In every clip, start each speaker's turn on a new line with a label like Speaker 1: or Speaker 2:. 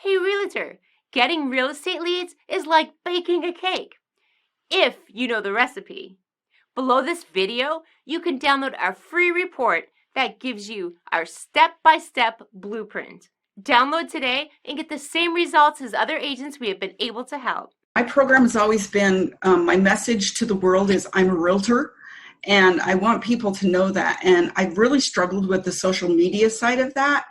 Speaker 1: Hey realtor, getting real estate leads is like baking a cake, if you know the recipe. Below this video, you can download our free report that gives you our step-by-step blueprint. Download today and get the same results as other agents we have been able to help.
Speaker 2: My program has always been, my message to the world is I'm a realtor, and I want people to know that. And I've really struggled with the social media side of that.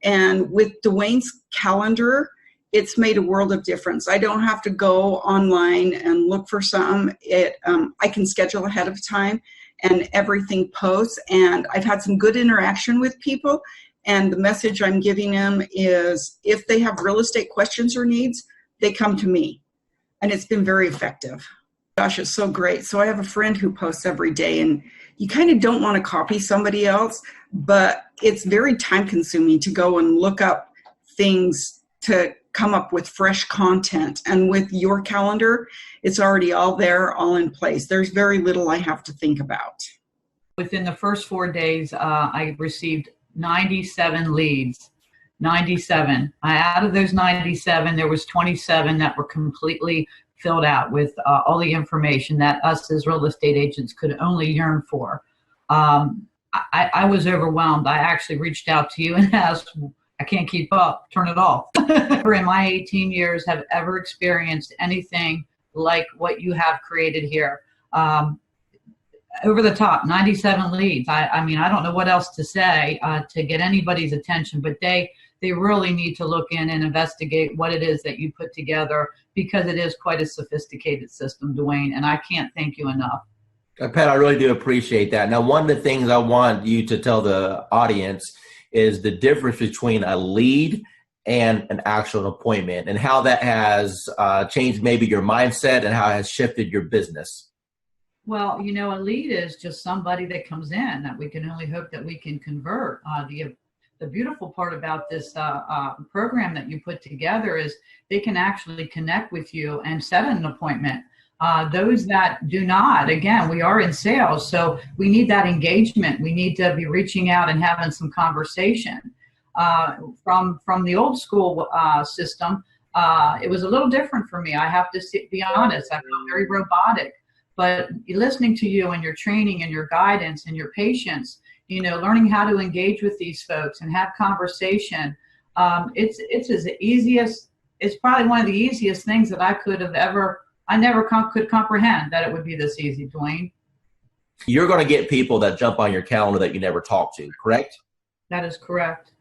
Speaker 2: And with Dwayne's calendar, it's made a world of difference. I don't have to go online and look for something. I can schedule ahead of time and everything posts. And I've had some good interaction with people. And the message I'm giving them is if they have real estate questions or needs, they come to me. And it's been very effective. Gosh, it's so great. So I have a friend who posts every day, and you kind of don't want to copy somebody else, but it's very time consuming to go and look up things to come up with fresh content. And with your calendar, it's already all there, all in place. There's very little I have to think about.
Speaker 3: Within the first 4 days, I received 97 leads. 97. Out of those 97, there was 27 that were completely filled out with all the information that us as real estate agents could only yearn for. I was overwhelmed. I actually reached out to you and asked, I can't keep up, turn it off. Never in my 18 years have ever experienced anything like what you have created here. Over the top, 97 leads. I mean, I don't know what else to say to get anybody's attention, but they really need to look in and investigate what it is that you put together, because it is quite a sophisticated system, Dwayne, and I can't thank you enough.
Speaker 4: Pat, I really do appreciate that. Now, one of the things I want you to tell the audience is the difference between a lead and an actual appointment, and how that has changed maybe your mindset and how it has shifted your business.
Speaker 3: Well, you know, a lead is just somebody that comes in that we can only hope that we can convert. The beautiful part about this program that you put together is they can actually connect with you and set an appointment. Those that do not, again, we are in sales, so we need that engagement. We need to be reaching out and having some conversation. From the old school system, it was a little different for me. I have to be honest. I felt very robotic. But listening to you and your training and your guidance and your patience, you know, learning how to engage with these folks and have conversation, it's probably one of the easiest things that I never could comprehend that it would be this easy, Dwayne.
Speaker 4: You're going to get people that jump on your calendar that you never talk to, correct?
Speaker 3: That is correct.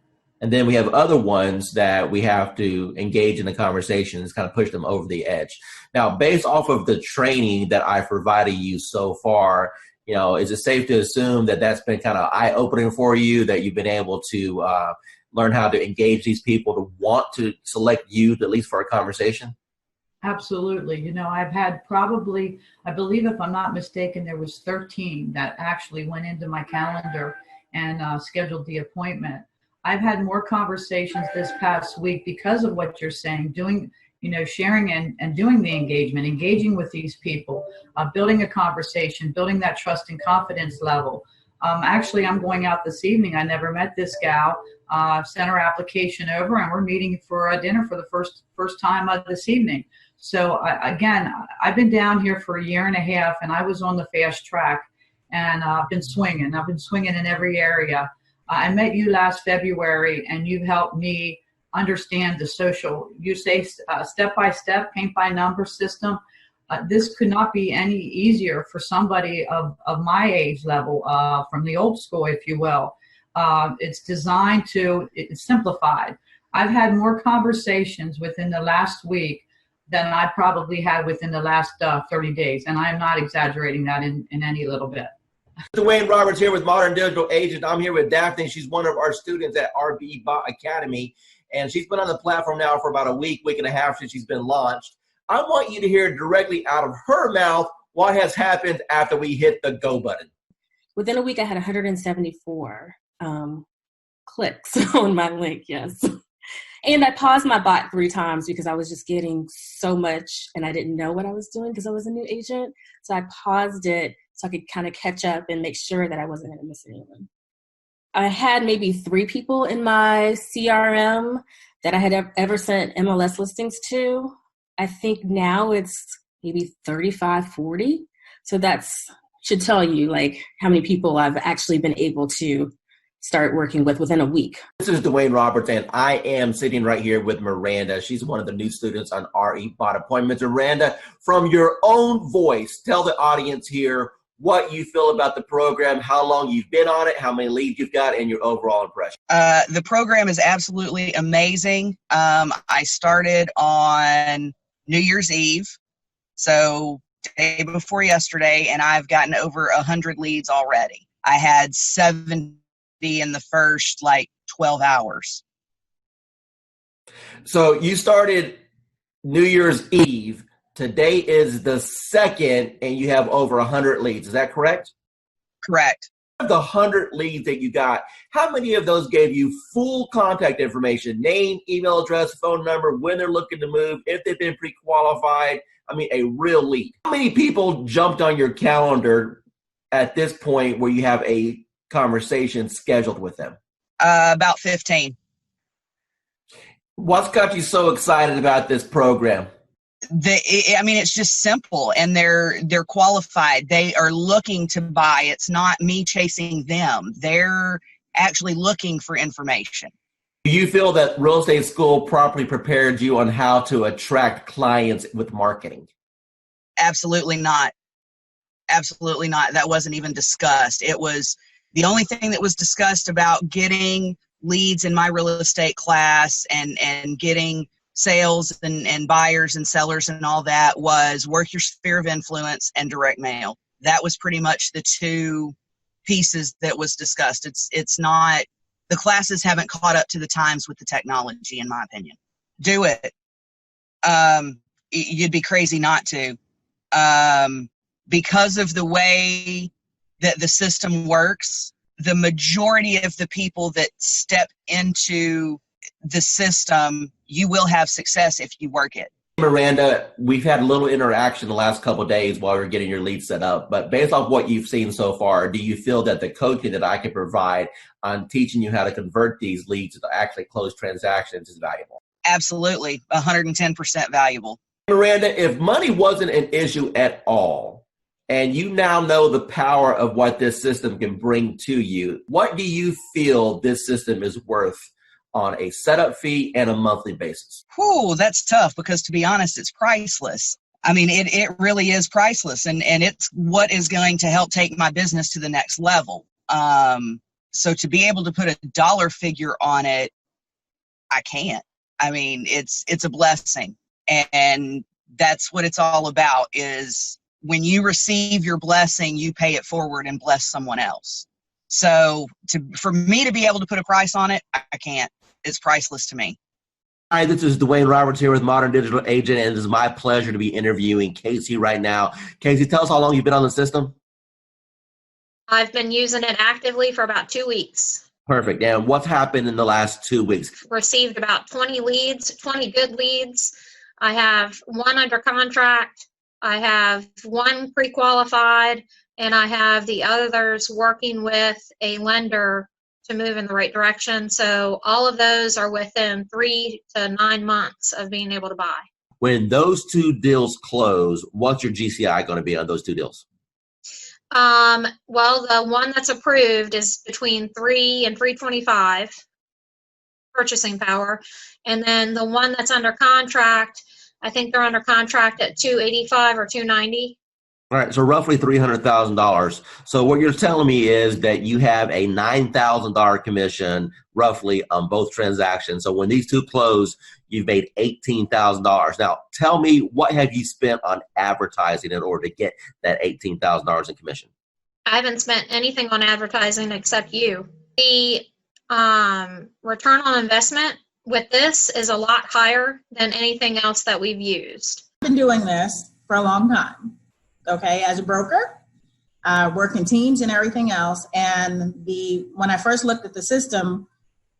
Speaker 4: And then we have other ones that we have to engage in the conversations, kind of push them over the edge. Now, based off of the training that I've provided you so far, you know, is it safe to assume that that's been kind of eye-opening for you, that you've been able to learn how to engage these people to want to select you, at least for a conversation?
Speaker 3: Absolutely. You know, I've had probably, I believe if I'm not mistaken, there was 13 that actually went into my calendar and scheduled the appointment. I've had more conversations this past week because of what you're saying, doing, you know, sharing and doing the engagement, engaging with these people, building a conversation, building that trust and confidence level. Actually, I'm going out this evening. I never met this gal. Sent her application over, and we're meeting for a dinner for the first time this evening. So again, I've been down here for a year and a half, and I was on the fast track, and I've been swinging. I've been swinging in every area. I met you last February, and you've helped me understand the social, you say step-by-step, paint-by-number system. This could not be any easier for somebody of my age level, from the old school, if you will. It's designed to, it's simplified. I've had more conversations within the last week than I probably had within the last 30 days. And I am not exaggerating that in any little bit.
Speaker 4: Dwayne Roberts here with Modern Digital Agent. I'm here with Daphne. She's one of our students at RB Bot Academy. And she's been on the platform now for about a week and a half since she's been launched. I want you to hear directly out of her mouth what has happened after we hit the go button.
Speaker 5: Within a week, I had 174 clicks on my link, yes. And I paused my bot 3 times because I was just getting so much and I didn't know what I was doing because I was a new agent. So I paused it so I could kind of catch up and make sure that I wasn't going to miss anyone. I had maybe 3 people in my CRM that I had ever sent MLS listings to. I think now it's maybe 35, 40. So that's should tell you like how many people I've actually been able to start working with within a week.
Speaker 4: This is Dwayne Roberts, and I am sitting right here with Miranda. She's one of the new students on RE Bot Appointments. Miranda, from your own voice, tell the audience here what you feel about the program, how long you've been on it, how many leads you've got, and your overall impression.
Speaker 6: The program is absolutely amazing. I started on New Year's Eve, so day before yesterday, and I've gotten over 100 leads already. I had 70 in the first 12 hours.
Speaker 4: So you started New Year's Eve. Today is the 2nd, and you have over 100 leads. Is that correct?
Speaker 6: Correct.
Speaker 4: Of the 100 leads that you got, how many of those gave you full contact information, name, email address, phone number, when they're looking to move, if they've been pre-qualified? I mean, a real lead. How many people jumped on your calendar at this point where you have a conversation scheduled with them?
Speaker 6: About 15.
Speaker 4: What's got you so excited about this program?
Speaker 6: It's just simple, and they're qualified. They are looking to buy. It's not me chasing them. They're actually looking for information.
Speaker 4: Do you feel that real estate school properly prepared you on how to attract clients with marketing?
Speaker 6: Absolutely not. Absolutely not. That wasn't even discussed. It was the only thing that was discussed about getting leads in my real estate class and getting sales and buyers and sellers and all that was work your sphere of influence and direct mail. That was pretty much the two pieces that was discussed. It's not, the classes haven't caught up to the times with the technology, in my opinion. Do it. You'd be crazy not to. Because of the way that the system works, the majority of the people that step into the system, you will have success if you work it.
Speaker 4: Miranda, we've had a little interaction the last couple of days while we're getting your lead set up, but based off what you've seen so far, do you feel that the coaching that I can provide on teaching you how to convert these leads to actually close transactions is valuable?
Speaker 6: Absolutely, 110% valuable.
Speaker 4: Miranda, if money wasn't an issue at all, and you now know the power of what this system can bring to you, what do you feel this system is worth on a setup fee and a monthly basis?
Speaker 6: Whew, that's tough because, to be honest, it's priceless. I mean, it really is priceless, and it's what is going to help take my business to the next level. So to be able to put a dollar figure on it, I can't. I mean, it's a blessing, and that's what it's all about, is when you receive your blessing, you pay it forward and bless someone else. So for me to be able to put a price on it, I can't. It's priceless to me.
Speaker 4: Hi, this is Dwayne Roberts here with Modern Digital Agent, and it is my pleasure to be interviewing Casey right now. Casey, tell us how long you've been on the system.
Speaker 7: I've been using it actively for about 2 weeks.
Speaker 4: Perfect. And what's happened in the last 2 weeks?
Speaker 7: Received about 20 leads, 20 good leads. I have one under contract. I have one pre-qualified, and I have the others working with a lender to move in the right direction. So all of those are within 3 to 9 months of being able to buy.
Speaker 4: When those two deals close, what's your GCI going to be on those two deals?
Speaker 7: Well, the one that's approved is between 3 and 325 purchasing power. And then the one that's under contract, I think they're under contract at 285 or 290.
Speaker 4: All right, so roughly $300,000. So what you're telling me is that you have a $9,000 commission roughly on both transactions. So when these two close, you've made $18,000. Now, tell me, what have you spent on advertising in order to get that $18,000 in commission?
Speaker 7: I haven't spent anything on advertising except you. The return on investment with this is a lot higher than anything else that we've used.
Speaker 8: I've been doing this for a long time. Okay, as a broker, work in teams and everything else. And when I first looked at the system,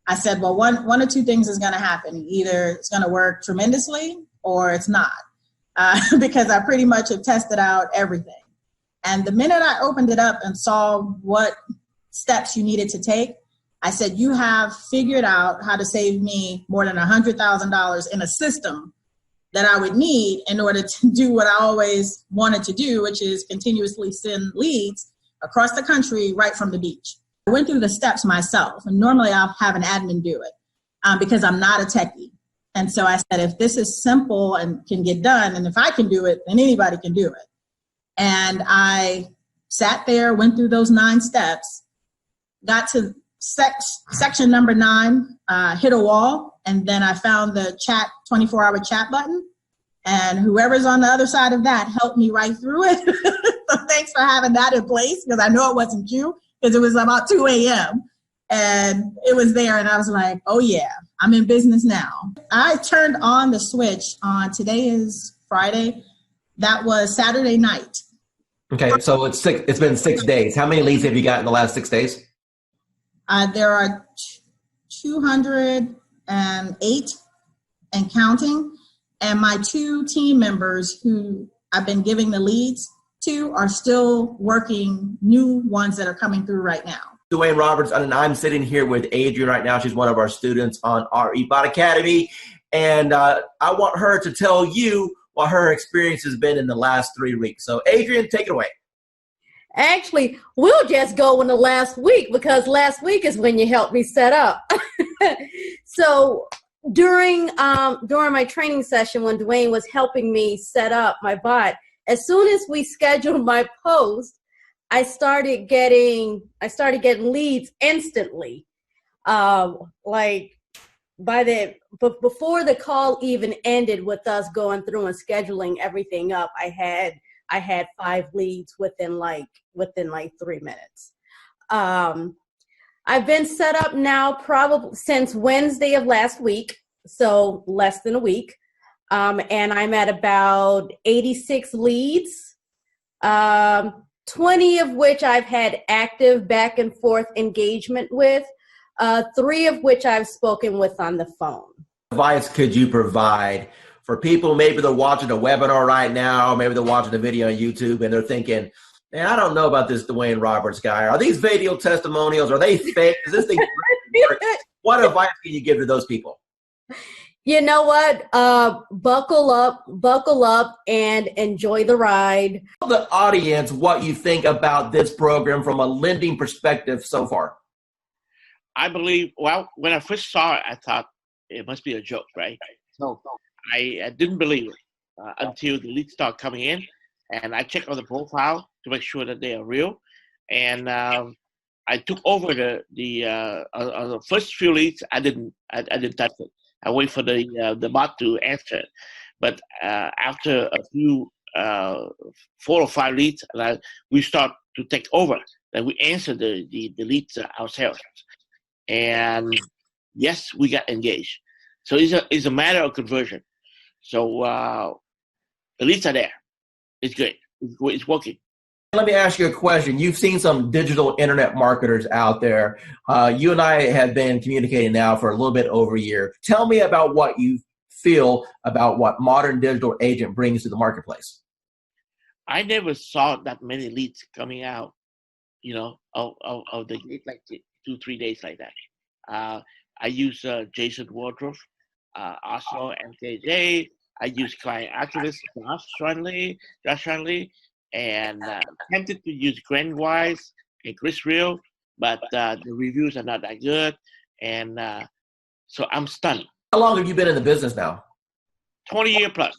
Speaker 8: I said, well, one or two things is going to happen. Either it's going to work tremendously or it's not, because I pretty much have tested out everything. And the minute I opened it up and saw what steps you needed to take, I said, you have figured out how to save me more than $100,000 in a system that I would need in order to do what I always wanted to do, which is continuously send leads across the country right from the beach. I went through the steps myself, and normally I'll have an admin do it because I'm not a techie. And so I said, if this is simple and can get done, and if I can do it, then anybody can do it. And I sat there, went through those 9 steps, got to section number 9, hit a wall, and then I found the 24-hour chat button, and whoever's on the other side of that helped me right through it. So thanks for having that in place, because I know it wasn't you, because it was about 2 a.m. and it was there, and I was like, oh yeah, I'm in business now. I turned on the switch on, today is Friday, that was Saturday night.
Speaker 4: Okay, so it's been 6 days. How many leads have you got in the last 6 days?
Speaker 8: There are 208 and counting, and my 2 team members who I've been giving the leads to are still working new ones that are coming through right now.
Speaker 4: Dwayne Roberts, and I'm sitting here with Adrienne right now. She's one of our students on our eBot Academy, and I want her to tell you what her experience has been in the last 3 weeks. So Adrienne, take it away.
Speaker 9: Actually, we'll just go in the last week, because last week is when you helped me set up. So during my training session, when Dwayne was helping me set up my bot, as soon as we scheduled my post, I started getting leads instantly. Like before the call even ended with us going through and scheduling everything up, I had 5 leads within like 3 minutes. I've been set up now probably since Wednesday of last week, so less than a week. And I'm at about 86 leads, 20 of which I've had active back and forth engagement with, 3 of which I've spoken with on the phone.
Speaker 4: What advice could you provide for people? Maybe they're watching a webinar right now, maybe they're watching a video on YouTube and they're thinking, man, I don't know about this Dwayne Roberts guy. Are these video testimonials? Are they fake? Is this thing work? What advice can you give to those people?
Speaker 9: You know what? Buckle up and enjoy the ride.
Speaker 4: Tell the audience what you think about this program from a lending perspective so far.
Speaker 10: I believe, well, when I first saw it, I thought it must be a joke, right? So I didn't believe it until the leads start coming in, and I checked on the profile to make sure that they are real. And I took over the first few leads. I didn't touch it. I wait for the bot to answer it. But after a few 4 or 5 leads, we start to take over. And we answer the leads ourselves. And yes, we got engaged. So it's a matter of conversion. So the leads are there. It's good. It's working.
Speaker 4: Let me ask you a question. You've seen some digital internet marketers out there. You and I have been communicating now for a little bit over a year. Tell me about what you feel about what modern digital agent brings to the marketplace.
Speaker 10: I never saw that many leads coming out, of the gate, like 2-3 days like that. I use Jason Wardrobe, Oslo, MKJ. I use client activists, Josh Shanley, and tempted to use Grant Wise and Chris Real, but the reviews are not that good, and so I'm stunned.
Speaker 4: How long have you been in the business now?
Speaker 10: 20 years plus.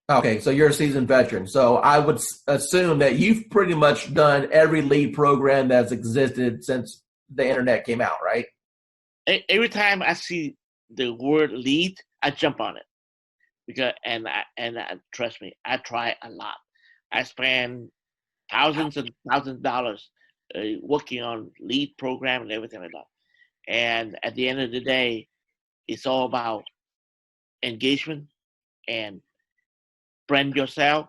Speaker 4: Okay, so you're a seasoned veteran. So I would assume that you've pretty much done every lead program that's existed since the internet came out, right?
Speaker 10: Every time I see the word lead, I jump on it, because and trust me, I try a lot. I spend thousands and thousands of dollars working on lead program and everything like that. And at the end of the day, it's all about engagement and brand yourself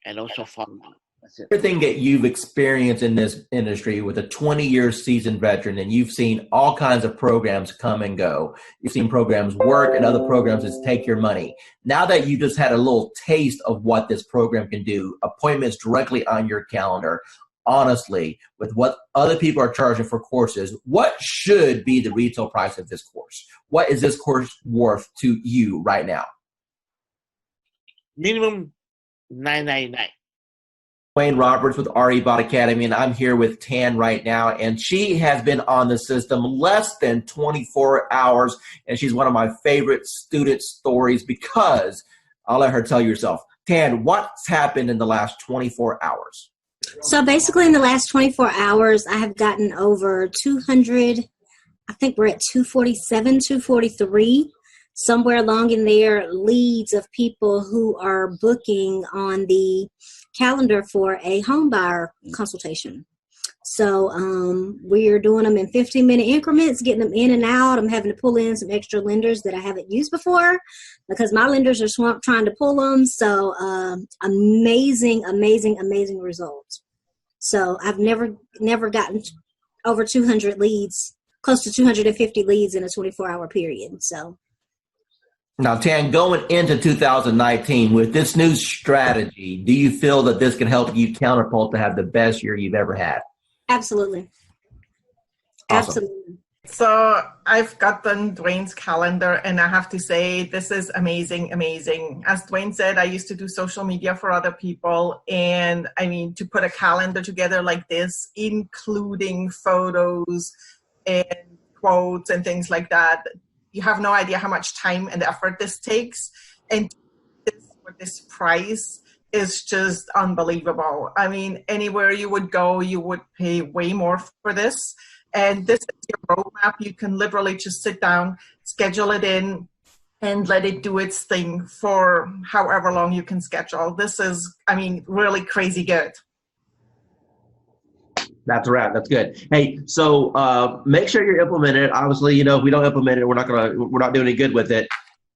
Speaker 10: and also follow up. That's it.
Speaker 4: Everything that you've experienced in this industry with a 20-year seasoned veteran, and you've seen all kinds of programs come and go. You've seen programs work and other programs that take your money. Now that you just had a little taste of what this program can do, appointments directly on your calendar, honestly, with what other people are charging for courses, what should be the retail price of this course? What is this course worth to you right now?
Speaker 10: Minimum $9.99.
Speaker 4: Wayne Roberts with RE Bot Academy, and I'm here with Tan right now, and she has been on the system less than 24 hours, and she's one of my favorite student stories because I'll let her tell you herself. Tan, what's happened in the last 24 hours?
Speaker 11: So basically in the last 24 hours, I have gotten over 200, I think we're at 247, 243, somewhere along in there, leads of people who are booking on the calendar for a home buyer consultation. So we're doing them in 15-minute increments, getting them in and out. I'm having to pull in some extra lenders that I haven't used before because my lenders are swamped trying to pull them. So amazing, amazing, amazing results. So I've never gotten over 200 leads, close to 250 leads in a 24-hour period. So.
Speaker 4: Now, Tan, going into 2019 with this new strategy, do you feel that this can help you catapult to have the best year you've ever had?
Speaker 11: Absolutely.
Speaker 4: Awesome.
Speaker 11: Absolutely.
Speaker 12: So I've gotten Dwayne's calendar, and I have to say this is amazing, amazing. As Dwayne said, I used to do social media for other people, and I mean, to put a calendar together like this, including photos and quotes and things like that, you have no idea how much time and effort this takes. And for this price is just unbelievable. I mean, anywhere you would go, you would pay way more for this. And this is your roadmap. You can literally just sit down, schedule it in, and let it do its thing for however long you can schedule. This is, I mean, really crazy good.
Speaker 4: That's a wrap. That's good. Hey, so make sure you're implementing it. Obviously, if we don't implement it, we're not doing any good with it.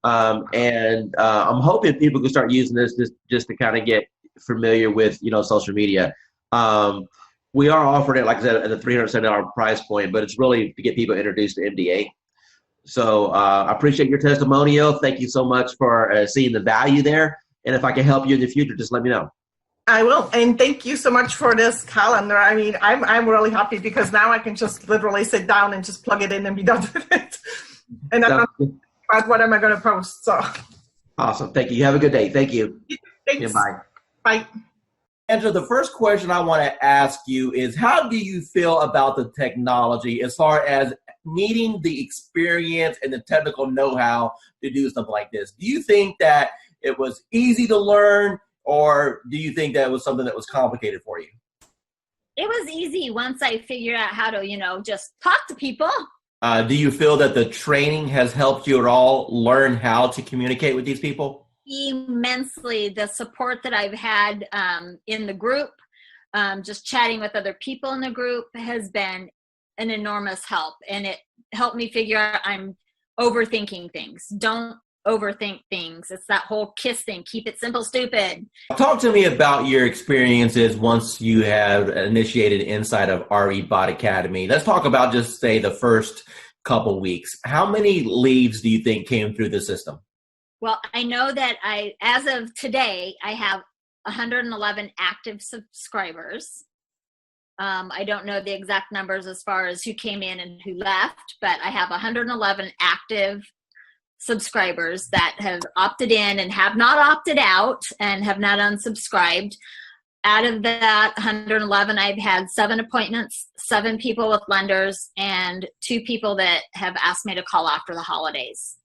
Speaker 4: And I'm hoping people can start using this just to kind of get familiar with, social media. We are offering it, like I said, at a $370 price point, but it's really to get people introduced to MDA. So I appreciate your testimonial. Thank you so much for seeing the value there. And if I can help you in the future, just let me know.
Speaker 12: I will, and thank you so much for this calendar. I mean, I'm really happy because now I can just literally sit down and just plug it in and be done with it. And I'm not about what am I going to post. So
Speaker 4: awesome. Thank you. You have a good day. Thank you.
Speaker 12: Thanks.
Speaker 4: Yeah, bye.
Speaker 12: Bye.
Speaker 4: Andrew, the first question I want to ask you is, how do you feel about the technology as far as needing the experience and the technical know-how to do something like this? Do you think that it was easy to learn, or do you think that it was something that was complicated for you?
Speaker 13: It was easy once I figured out how to, just talk to people.
Speaker 4: Do you feel that the training has helped you at all learn how to communicate with these people?
Speaker 13: Immensely. The support that I've had in the group, just chatting with other people in the group has been an enormous help. And it helped me figure out I'm overthinking things. Don't overthink things. It's that whole KISS thing. Keep it simple, stupid.
Speaker 4: Talk to me about your experiences once you have initiated inside of RE Bot Academy. Let's talk about just say the first couple weeks. How many leads do you think came through the system?
Speaker 13: Well, I know that as of today, I have 111 active subscribers. I don't know the exact numbers as far as who came in and who left, but I have 111 active subscribers that have opted in and have not opted out and have not unsubscribed. Out of that 111, I've had 7 appointments, 7 people with lenders, and 2 people that have asked me to call after the holidays.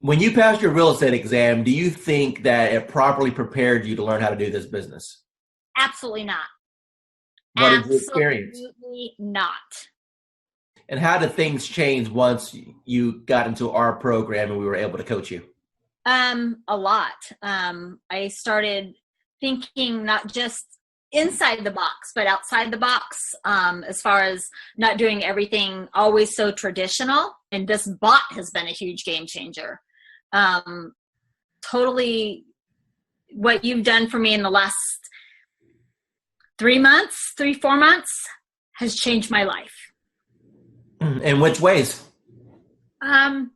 Speaker 4: When you passed your real estate exam, do you think that it properly prepared you to learn how to do this business?
Speaker 13: Absolutely not.
Speaker 4: What is the experience?
Speaker 13: Absolutely not.
Speaker 4: And how did things change once you got into our program and we were able to coach you?
Speaker 13: A lot. I started thinking not just inside the box, but outside the box, as far as not doing everything always so traditional. And this bot has been a huge game changer. Totally what you've done for me in the last 4 months has changed my life.
Speaker 4: In which ways?
Speaker 13: I'm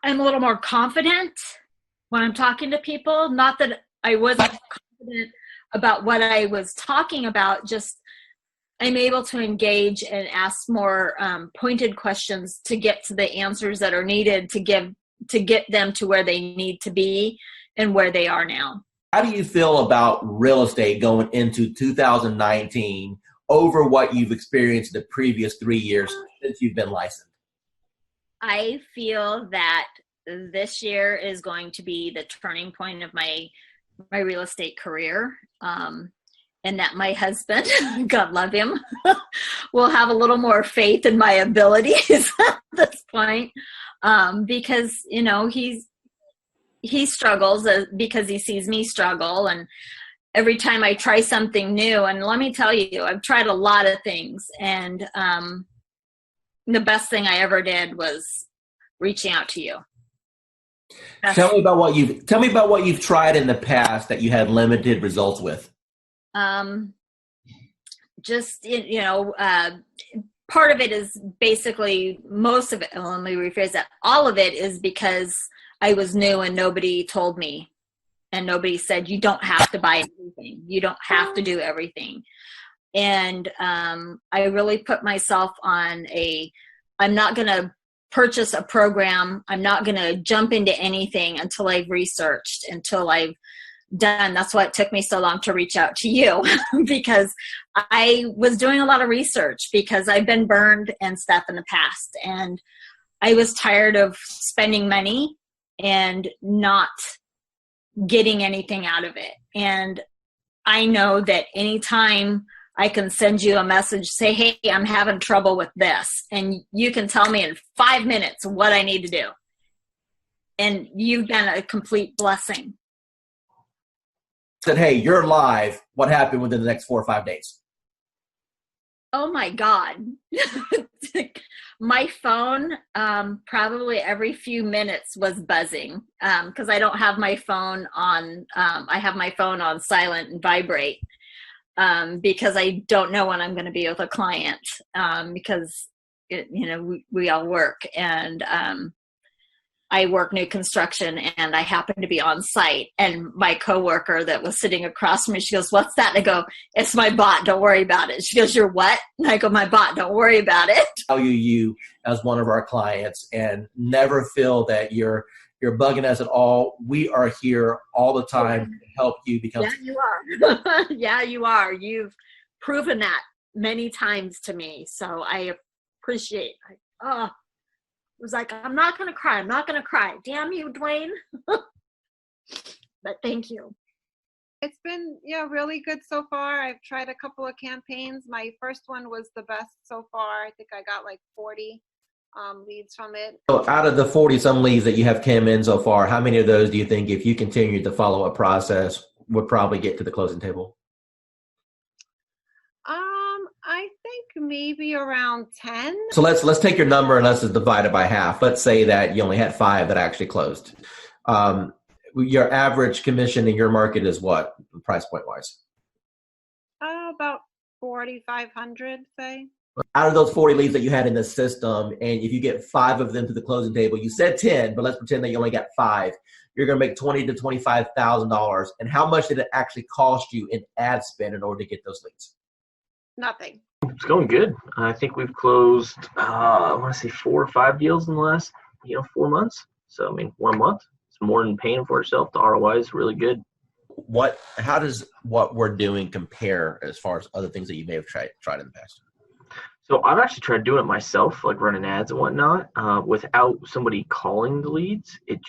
Speaker 13: a little more confident when I'm talking to people. Not that I wasn't confident about what I was talking about, just I'm able to engage and ask more pointed questions to get to the answers that are needed to get them to where they need to be and where they are now.
Speaker 4: How do you feel about real estate going into 2019 over what you've experienced the previous 3 years since you've been licensed?
Speaker 13: I feel that this year is going to be the turning point of my real estate career. And that my husband, God love him, will have a little more faith in my abilities at this point, because he struggles because he sees me struggle, and every time I try something new, and let me tell you, I've tried a lot of things, and the best thing I ever did was reaching out to you.
Speaker 4: Tell me about what you've tried in the past that you had limited results with.
Speaker 13: Part of it is basically, most of it, let me rephrase that, all of it is because I was new and nobody told me, and nobody said, you don't have to buy everything. You don't have to do everything. And I really put myself on I'm not going to purchase a program. I'm not going to jump into anything until I've researched, until I've done. That's why it took me so long to reach out to you, because I was doing a lot of research, because I've been burned and stuff in the past, and I was tired of spending money and not getting anything out of it. And I know that anytime I can send you a message, say, hey, I'm having trouble with this, and you can tell me in 5 minutes what I need to do, and you've been a complete blessing.
Speaker 4: Said, hey, you're live. What happened within the next 4 or 5 days?
Speaker 13: Oh my God. My phone, probably every few minutes was buzzing, because I don't have my phone on, I have my phone on silent and vibrate, because I don't know when I'm going to be with a client, because we all work, and I work new construction, and I happen to be on site, and my coworker that was sitting across from me, she goes, what's that? And I go, it's my bot. Don't worry about it. She goes, you're what? And I go, my bot. Don't worry about it.
Speaker 4: Value you as one of our clients, and never feel that you're bugging us at all. We are here all the time to help you become.
Speaker 13: Yeah, you are. Yeah, you are. You've proven that many times to me. So I appreciate it. It was like, I'm not going to cry. I'm not going to cry. Damn you, Dwayne. But thank you.
Speaker 14: It's been, really good so far. I've tried a couple of campaigns. My first one was the best so far. I think I got like 40 leads from it.
Speaker 4: So out of the 40-some leads that you have come in so far, how many of those do you think, if you continue the follow-up process, would probably get to the closing table?
Speaker 14: I think maybe around 10.
Speaker 4: So let's take your number and let's just divide it by half. Let's say that you only had 5 that actually closed. Your average commission in your market is what, price point wise?
Speaker 14: About 4,500, say.
Speaker 4: Out of those 40 leads that you had in the system, and if you get 5 of them to the closing table, you said 10, but let's pretend that you only got 5. You're going to make $20,000 to $25,000. And how much did it actually cost you in ad spend in order to get those leads?
Speaker 14: Nothing.
Speaker 15: It's going good. I think we've closed, I want to say 4 or 5 deals in the last, 4 months. So, 1 month, it's more than paying for itself. The ROI is really good.
Speaker 4: How does what we're doing compare as far as other things that you may have tried in the past?
Speaker 15: So I've actually tried doing it myself, like running ads and whatnot, without somebody calling the leads. It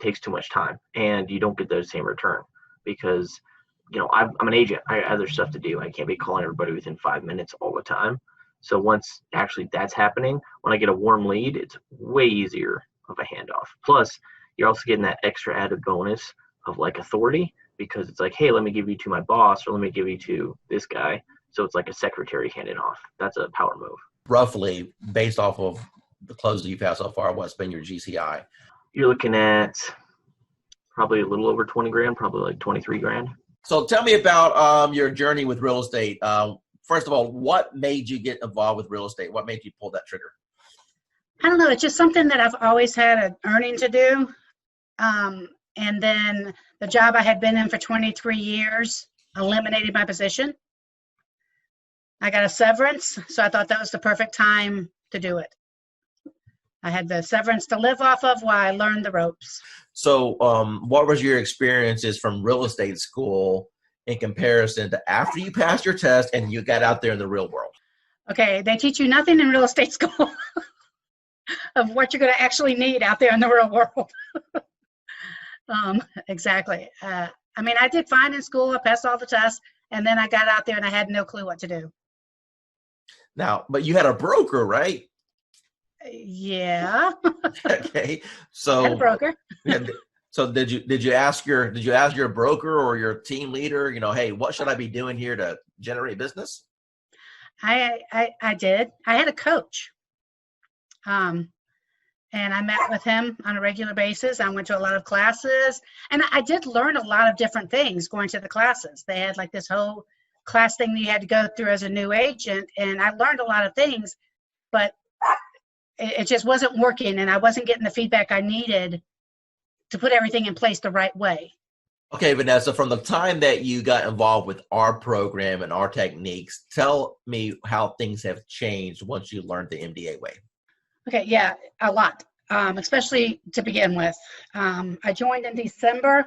Speaker 15: takes too much time, and you don't get the same return because, I'm an agent. I have other stuff to do. I can't be calling everybody within 5 minutes all the time. So once actually that's happening, when I get a warm lead, it's way easier of a handoff. Plus, you're also getting that extra added bonus of like authority, because it's like, hey, let me give you to my boss, or let me give you to this guy. So it's like a secretary handing off. That's a power move.
Speaker 4: Roughly, based off of the closes you've had so far, what's been your GCI?
Speaker 15: You're looking at probably a little over 20 grand, probably like 23 grand.
Speaker 4: So tell me about your journey with real estate. First of all, what made you get involved with real estate? What made you pull that trigger?
Speaker 16: I don't know. It's just something that I've always had an earning to do. And then the job I had been in for 23 years eliminated my position. I got a severance, so I thought that was the perfect time to do it. I had the severance to live off of while I learned the ropes.
Speaker 4: So what was your experiences from real estate school in comparison to after you passed your test and you got out there in the real world?
Speaker 16: Okay, they teach you nothing in real estate school of what you're going to actually need out there in the real world. Exactly. I mean, I did fine in school. I passed all the tests, and then I got out there and I had no clue what to do.
Speaker 4: Now, but you had a broker, right?
Speaker 16: Yeah.
Speaker 4: Okay.
Speaker 16: I had a
Speaker 4: So,
Speaker 16: broker.
Speaker 4: so did you ask your broker or your team leader, hey, what should I be doing here to generate business?
Speaker 16: I did. I had a coach. And I met with him on a regular basis. I went to a lot of classes, and I did learn a lot of different things going to the classes. They had like this whole class thing that you had to go through as a new agent, and I learned a lot of things, but it just wasn't working, and I wasn't getting the feedback I needed to put everything in place the right way.
Speaker 4: Okay, Vanessa, from the time that you got involved with our program and our techniques, tell me how things have changed once you learned the MDA way.
Speaker 16: Okay, yeah, a lot, especially to begin with. I joined in December,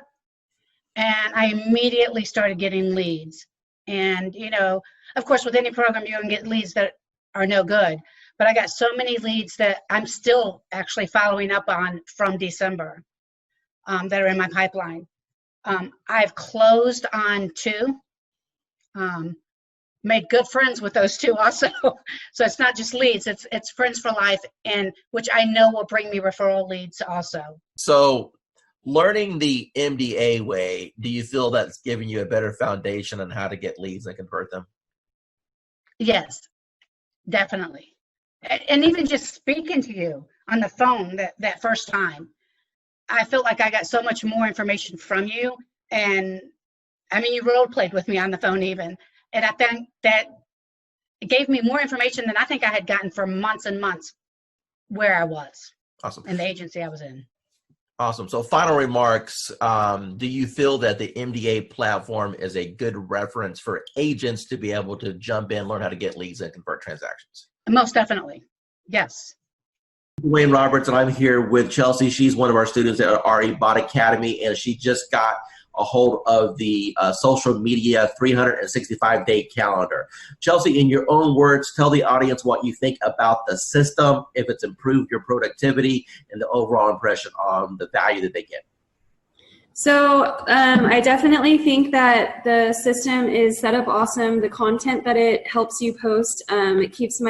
Speaker 16: and I immediately started getting leads. And, of course, with any program, you can get leads that are no good. But I got so many leads that I'm still actually following up on from December that are in my pipeline. I've closed on 2. Made good friends with those 2 also. So it's not just leads, it's friends for life, and which I know will bring me referral leads also.
Speaker 4: So learning the MDA way, do you feel that's giving you a better foundation on how to get leads and convert them?
Speaker 16: Yes, definitely. And even just speaking to you on the phone that first time, I felt like I got so much more information from you. And I mean, you role played with me on the phone even. And I think that it gave me more information than I think I had gotten for months and months where I was.
Speaker 4: Awesome.
Speaker 16: In the agency I was in.
Speaker 4: Awesome. So final remarks, do you feel that the MDA platform is a good reference for agents to be able to jump in, learn how to get leads and convert transactions?
Speaker 16: Most definitely. Yes.
Speaker 4: Wayne Roberts, and I'm here with Chelsea. She's one of our students at RE Bot Academy, and she just got a hold of the social media 365-day calendar. Chelsea, in your own words, tell the audience what you think about the system, if it's improved your productivity, and the overall impression on the value that they get.
Speaker 17: So I definitely think that the system is set up awesome. The content that it helps you post, it keeps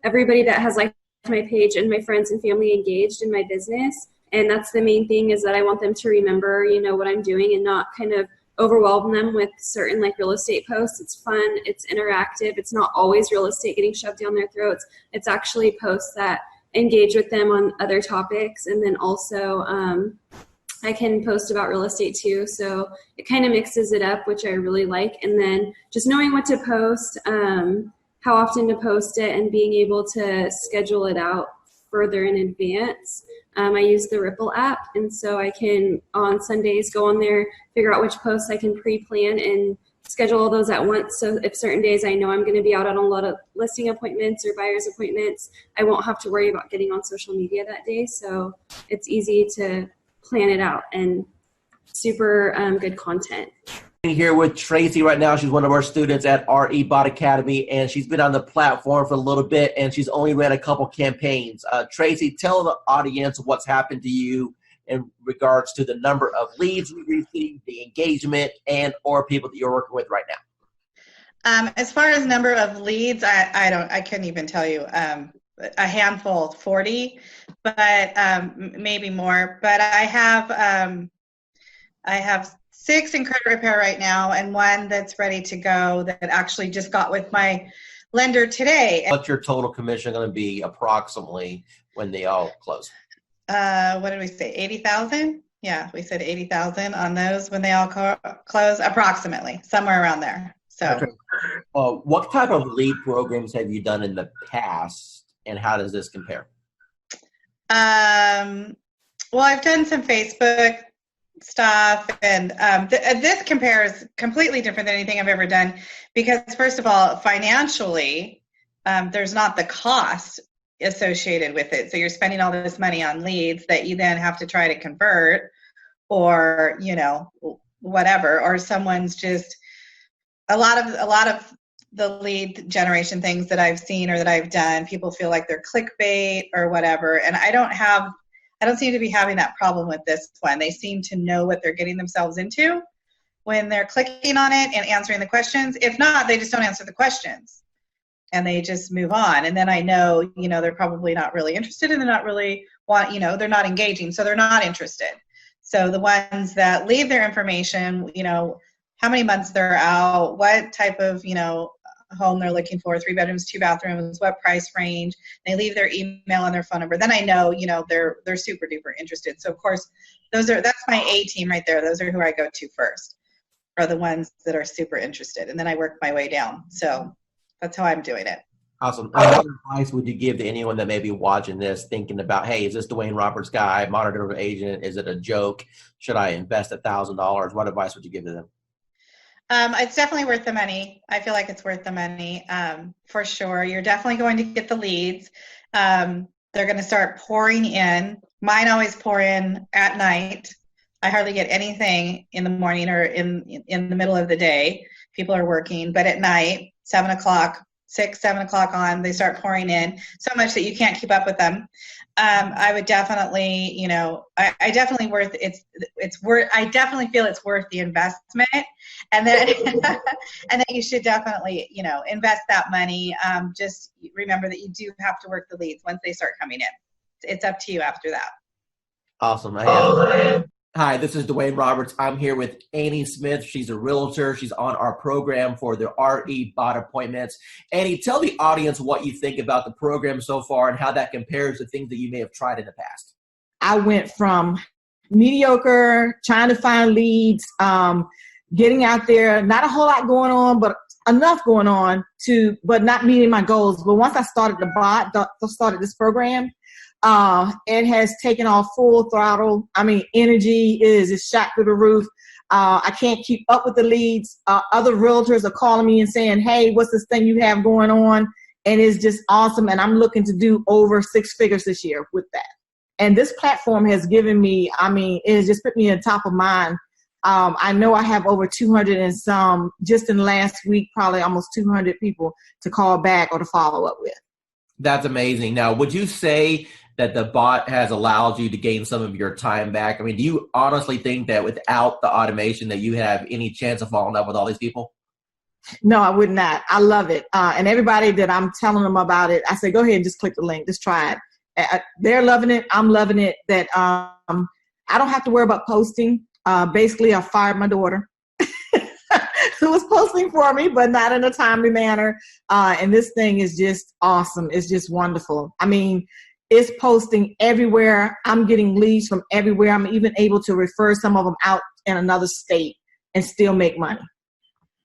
Speaker 17: everybody that has liked my page and my friends and family engaged in my business. And that's the main thing, is that I want them to remember, what I'm doing and not kind of overwhelm them with certain real estate posts. It's fun, it's interactive, it's not always real estate getting shoved down their throats. It's actually posts that engage with them on other topics. And then also I can post about real estate too. So it kind of mixes it up, which I really like. And then just knowing what to post, how often to post it, and being able to schedule it out further in advance. I use the Ripple app, and so I can, on Sundays, go on there, figure out which posts I can pre-plan and schedule all those at once. So if certain days I know I'm going to be out on a lot of listing appointments or buyer's appointments, I won't have to worry about getting on social media that day. So it's easy to plan it out, and super good content.
Speaker 4: Here with Tracy right now. She's one of our students at RE Bot Academy, and she's been on the platform for a little bit, and she's only ran a couple campaigns. Tracy, tell the audience what's happened to you in regards to the number of leads we received, the engagement, and or people that you're working with right now.
Speaker 18: As far as number of leads, I couldn't even tell you. A handful, 40, but maybe more. But I have 6 in credit repair right now, and 1 that's ready to go that actually just got with my lender today.
Speaker 4: What's your total commission going to be approximately when they all close?
Speaker 18: What did we say? 80,000? Yeah, we said 80,000 on those when they all close, approximately, somewhere around there. So,
Speaker 4: okay. What type of lead programs have you done in the past, and how does this compare?
Speaker 18: Well, I've done some Facebook stuff. And this compares completely different than anything I've ever done because, first of all, financially, there's not the cost associated with it. So you're spending all this money on leads that you then have to try to convert, or, you know, whatever, or someone's just a lot of the lead generation things that I've seen or that I've done, people feel like they're clickbait or whatever. And I don't seem to be having that problem with this one. They seem to know what they're getting themselves into when they're clicking on it and answering the questions. If not, they just don't answer the questions and they just move on. And then I know, you know, they're probably not really interested and they're not really they're not engaging. So they're not interested. So the ones that leave their information, you know, how many months they're out, what type of, you know, home they're looking for, 3 bedrooms, 2 bathrooms, what price range, they leave their email and their phone number, then I know, you know, they're super duper interested. So of course, that's my A team right there. Those are who I go to first, are the ones that are super interested. And then I work my way down. So that's how I'm doing it.
Speaker 4: Awesome. What advice would you give to anyone that may be watching this thinking about, hey, is this Dwayne Roberts guy, modern agent? Is it a joke? Should I invest $1,000? What advice would you give to them?
Speaker 18: It's definitely worth the money. I feel like it's worth the money, for sure. You're definitely going to get the leads. They're going to start pouring in. Mine always pour in at night. I hardly get anything in the morning or in the middle of the day. People are working, but at night, 7 o'clock on, they start pouring in so much that you can't keep up with them. I would definitely, you know, I definitely feel it's worth the investment, and then and then you should definitely, you know, invest that money. Just remember that you do have to work the leads once they start coming in. It's up to you after that.
Speaker 4: Awesome. Hi, this is Dwayne Roberts. I'm here with Annie Smith. She's a realtor. She's on our program for the RE bot appointments. Annie, tell the audience what you think about the program so far and how that compares to things that you may have tried in the past.
Speaker 19: I went from mediocre, trying to find leads, getting out there, not a whole lot going on, but enough going on but not meeting my goals. But once I started started this program, it has taken off full throttle. I mean, energy is shot through the roof. I can't keep up with the leads. Other realtors are calling me and saying, hey, what's this thing you have going on? And it's just awesome. And I'm looking to do over 6 figures this year with that. And this platform has given me, I mean, it has just put me on top of mind. I know I have over 200 and some, just in the last week, probably almost 200 people to call back or to follow up with.
Speaker 4: That's amazing. Now, would you say that the bot has allowed you to gain some of your time back? I mean, do you honestly think that without the automation that you have any chance of following up with all these people?
Speaker 19: No, I would not. I love it. And everybody that I'm telling them about it, I say, go ahead and just click the link. Just try it. They're loving it. I'm loving it. That I don't have to worry about posting. Basically, I fired my daughter who was posting for me, but not in a timely manner. And this thing is just awesome. It's just wonderful. I mean, it's posting everywhere. I'm getting leads from everywhere. I'm even able to refer some of them out in another state and still make money.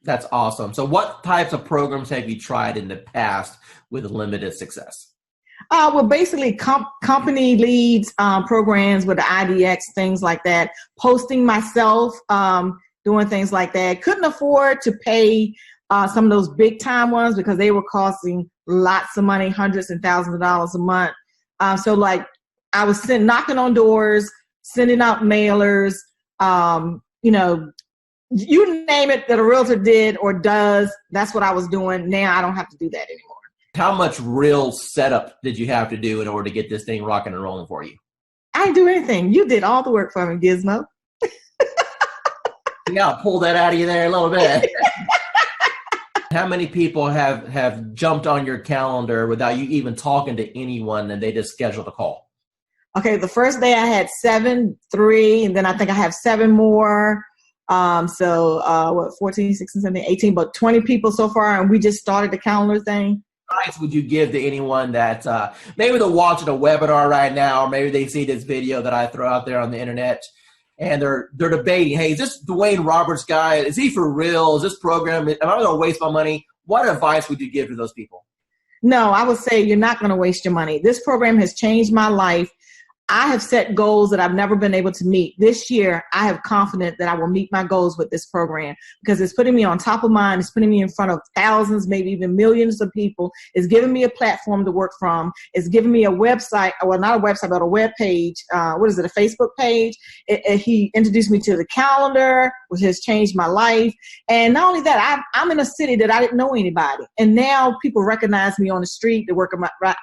Speaker 4: That's awesome. So what types of programs have you tried in the past with limited success?
Speaker 19: Well, basically company leads, programs with the IDX, things like that. Posting myself, doing things like that. Couldn't afford to pay some of those big time ones because they were costing lots of money, hundreds and thousands of dollars a month. So like I was knocking on doors, sending out mailers, you know, you name it that a realtor did or does, that's what I was doing. Now I don't have to do that anymore.
Speaker 4: How much real setup did you have to do in order to get this thing rocking and rolling for you?
Speaker 19: I didn't do anything. You did all the work for me, Gizmo.
Speaker 4: Yeah, I'll pull that out of you there a little bit. How many people have jumped on your calendar without you even talking to anyone and they just scheduled a call?
Speaker 19: Okay, the first day I had 7, 3, and then I think I have 7 more. So 14, 16, 17, 18, but 20 people so far, and we just started the calendar thing.
Speaker 4: What advice would you give to anyone that maybe they're watching a webinar right now, or maybe they see this video that I throw out there on the internet, and they're debating, hey, is this Dwayne Roberts guy, is he for real? Is this program, am I going to waste my money? What advice would you give to those people?
Speaker 19: No, I would say you're not going to waste your money. This program has changed my life. I have set goals that I've never been able to meet. This year, I have confidence that I will meet my goals with this program because it's putting me on top of mind. It's putting me in front of thousands, maybe even millions of people. It's giving me a platform to work from. It's giving me a website, well, not a website, but a web page. What is it, a Facebook page? He introduced me to the calendar, which has changed my life. And not only that, I'm in a city that I didn't know anybody. And now people recognize me on the street. They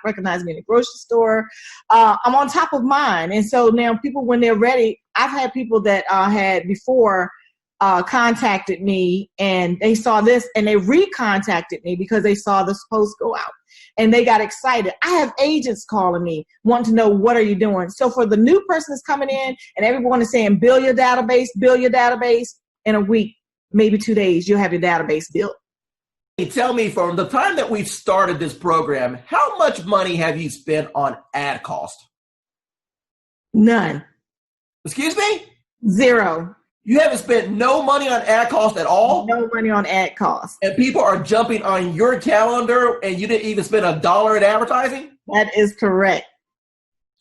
Speaker 19: recognize me in the grocery store. I'm on top of mind. And so now people, when they're ready, I've had people that had before contacted me and they saw this and they recontacted me because they saw this post go out and they got excited. I have agents calling me wanting to know, what are you doing? So for the new person that's coming in and everyone is saying, build your database in a week, maybe 2 days, you'll have your database built.
Speaker 4: Tell me, from the time that we've started this program, how much money have you spent on ad cost?
Speaker 19: None.
Speaker 4: Excuse me?
Speaker 19: Zero.
Speaker 4: You haven't spent no money on ad cost at all?
Speaker 19: No money on ad cost.
Speaker 4: And people are jumping on your calendar and you didn't even spend $1 in advertising?
Speaker 19: That is correct.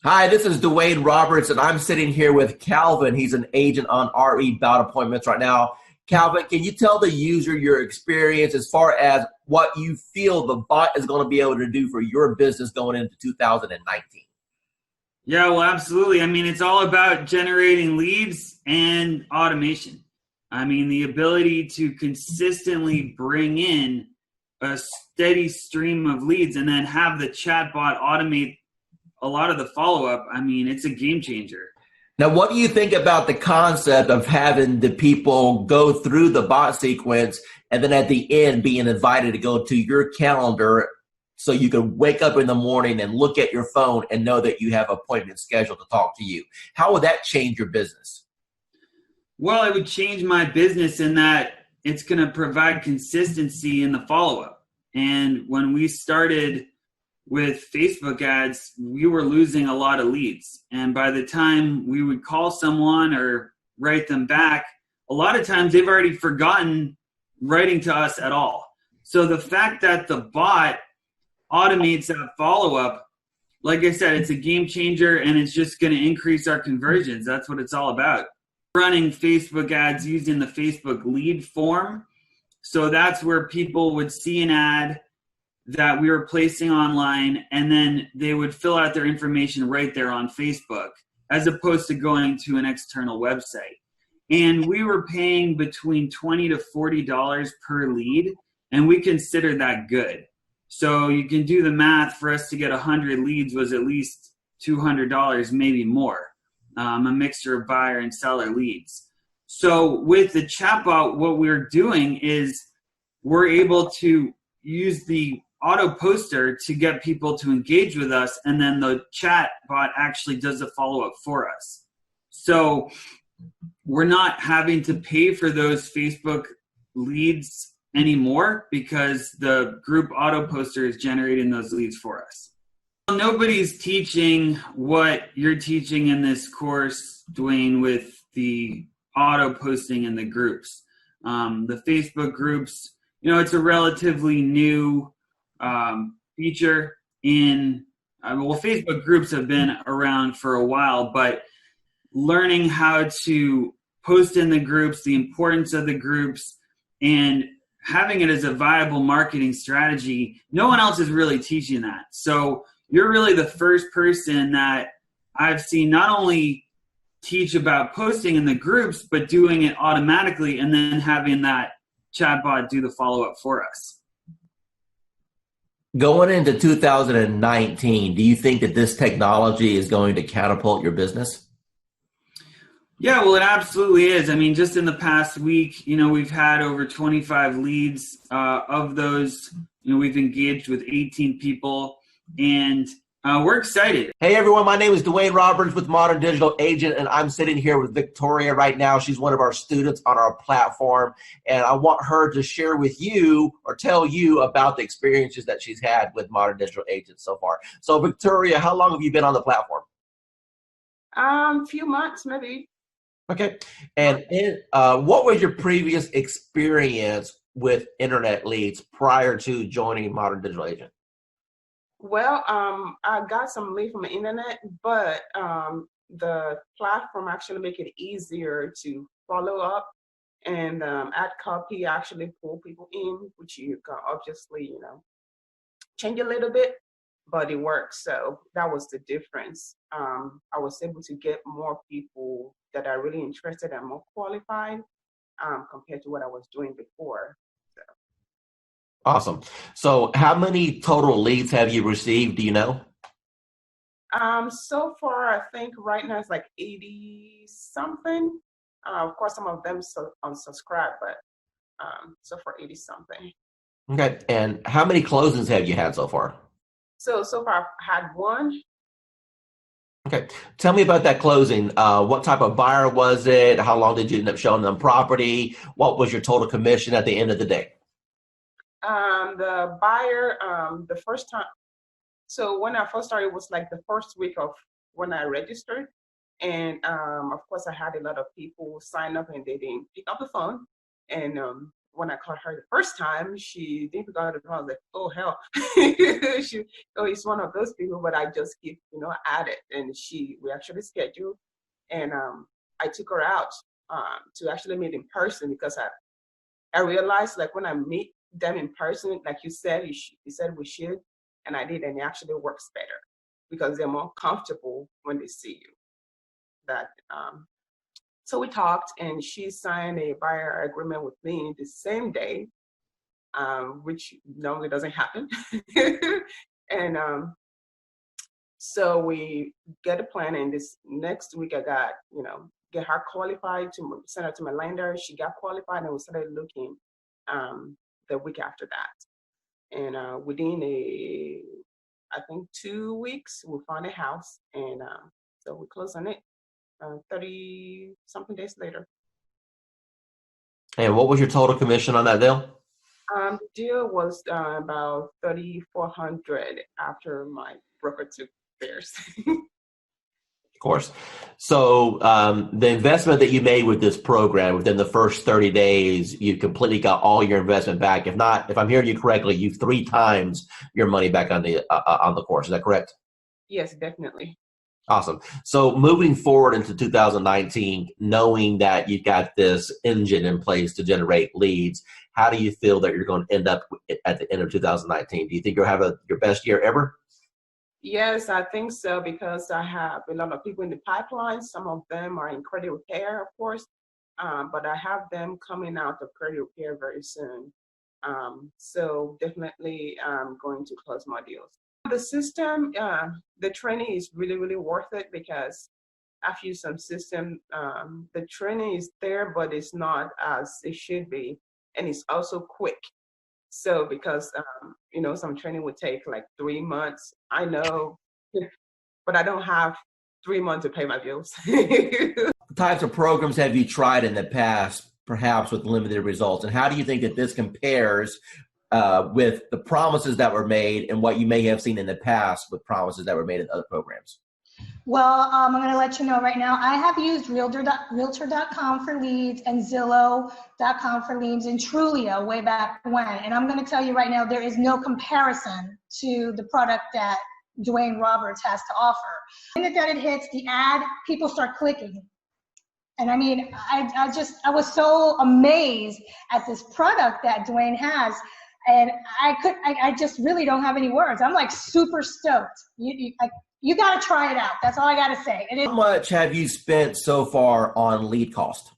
Speaker 4: Hi, this is Dwayne Roberts, and I'm sitting here with Calvin. He's an agent on RE Bout Appointments right now. Calvin, can you tell the user your experience as far as what you feel the bot is going to be able to do for your business going into 2019?
Speaker 20: Yeah, well, absolutely. I mean, it's all about generating leads and automation. I mean, the ability to consistently bring in a steady stream of leads and then have the chatbot automate a lot of the follow-up. I mean, it's a game changer.
Speaker 4: Now, what do you think about the concept of having the people go through the bot sequence and then at the end being invited to go to your calendar so you can wake up in the morning and look at your phone and know that you have an appointment scheduled to talk to you? How would that change your business?
Speaker 20: Well, it would change my business in that it's going to provide consistency in the follow-up. And when we started with Facebook ads, we were losing a lot of leads. And by the time we would call someone or write them back, a lot of times they've already forgotten writing to us at all. So the fact that the bot automates that follow-up, like I said, it's a game changer and it's just going to increase our conversions. That's what it's all about. Running Facebook ads using the Facebook lead form. So that's where people would see an ad that we were placing online and then they would fill out their information right there on Facebook as opposed to going to an external website. And we were paying between $20 to $40 per lead, and we considered that good. So you can do the math. For us to get 100 leads was at least $200, maybe more, a mixture of buyer and seller leads. So with the chatbot, what we're doing is we're able to use the auto poster to get people to engage with us, and then the chatbot actually does the follow-up for us. So we're not having to pay for those Facebook leads anymore because the group auto poster is generating those leads for us. Nobody's teaching what you're teaching in this course, Dwayne, with the auto posting in the groups. The Facebook groups, it's a relatively new feature in, Facebook groups have been around for a while, but learning how to post in the groups, the importance of the groups, and having it as a viable marketing strategy, no one else is really teaching that. So you're really the first person that I've seen not only teach about posting in the groups, but doing it automatically and then having that chatbot do the follow-up for us.
Speaker 4: Going into 2019, do you think that this technology is going to catapult your business?
Speaker 20: Yeah, well, it absolutely is. I mean, just in the past week, we've had over 25 leads. Of those, we've engaged with 18 people, and we're excited.
Speaker 4: Hey, everyone. My name is Dwayne Roberts with Modern Digital Agent, and I'm sitting here with Victoria right now. She's one of our students on our platform, and I want her to share with you or tell you about the experiences that she's had with Modern Digital Agent so far. So, Victoria, how long have you been on the platform?
Speaker 21: Few months, maybe.
Speaker 4: Okay. And what was your previous experience with internet leads prior to joining Modern Digital Agent?
Speaker 21: Well, I got some lead from the internet, but the platform actually make it easier to follow up and add copy, actually pull people in, which you can obviously, change a little bit, but it works. So that was the difference. I was able to get more people that are really interested and more qualified compared to what I was doing before.
Speaker 4: Awesome. So how many total leads have you received? Do you know?
Speaker 21: So far, I think right now it's like 80 something. Of course, some of them unsubscribe, but so far 80 something.
Speaker 4: Okay. And how many closings have you had so far?
Speaker 21: So far I've had one.
Speaker 4: Okay. Tell me about that closing. What type of buyer was it? How long did you end up showing them property? What was your total commission at the end of the day?
Speaker 21: The buyer, the first time, so when I first started, it was like the first week of when I registered. And of course, I had a lot of people sign up and they didn't pick up the phone. And when I called her the first time, she didn't pick up the phone. I was like, oh, hell. It's one of those people, but I just keep, at it. And we actually scheduled. And I took her out to actually meet in person because I realized, like, when I meet them in person, like you said, you said we should, and I did, and it actually works better because they're more comfortable when they see you. So we talked, and she signed a buyer agreement with me the same day, which normally doesn't happen. And so we get a plan, and this next week I got, get her qualified to send her to my lender. She got qualified, and we started looking the week after that. And within I think 2 weeks, we found a house, and so we closed on it 30 something days later.
Speaker 4: And what was your total commission on that deal?
Speaker 21: The deal was about $3,400 after my broker took theirs.
Speaker 4: Of course. So the investment that you made with this program within the first 30 days, you completely got all your investment back. If not, if I'm hearing you correctly, you've 3 times your money back on the course. Is that correct?
Speaker 21: Yes, definitely.
Speaker 4: Awesome. So moving forward into 2019, knowing that you've got this engine in place to generate leads, how do you feel that you're going to end up at the end of 2019? Do you think you'll have your best year ever?
Speaker 21: Yes, I think so, because I have a lot of people in the pipeline. Some of them are in credit repair, of course, but I have them coming out of credit repair very soon. So definitely I'm going to close more deals. The system, the training is really, really worth it because I've used some system. The training is there, but it's not as it should be. And it's also quick. So because, some training would take like 3 months, I know, but I don't have 3 months to pay my bills.
Speaker 4: What types of programs have you tried in the past, perhaps with limited results? And how do you think that this compares with the promises that were made and what you may have seen in the past with promises that were made in other programs?
Speaker 1: Well, I'm going to let you know right now, I have used Realtor.com for leads and Zillow.com for leads and Trulia way back when. And I'm going to tell you right now, there is no comparison to the product that Dwayne Roberts has to offer. The minute that it hits the ad, people start clicking. And I mean, I was so amazed at this product that Dwayne has. And I just really don't have any words. I'm like super stoked. You got to try it out. That's all I got to say.
Speaker 4: How much have you spent so far on lead cost?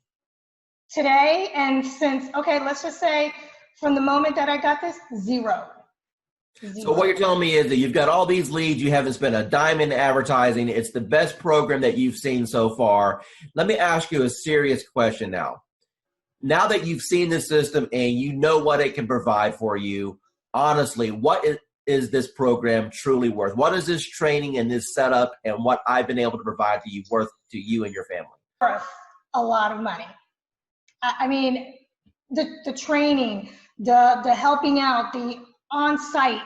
Speaker 1: Today and since, okay, let's just say from the moment that I got this, zero.
Speaker 4: So what you're telling me is that you've got all these leads, you haven't spent a dime in advertising. It's the best program that you've seen so far. Let me ask you a serious question now. Now that you've seen the system and you know what it can provide for you, honestly, what is this program truly worth? What is this training and this setup and what I've been able to provide to you worth to you and your family?
Speaker 1: Worth a lot of money. I mean, the training, the helping out, the on-site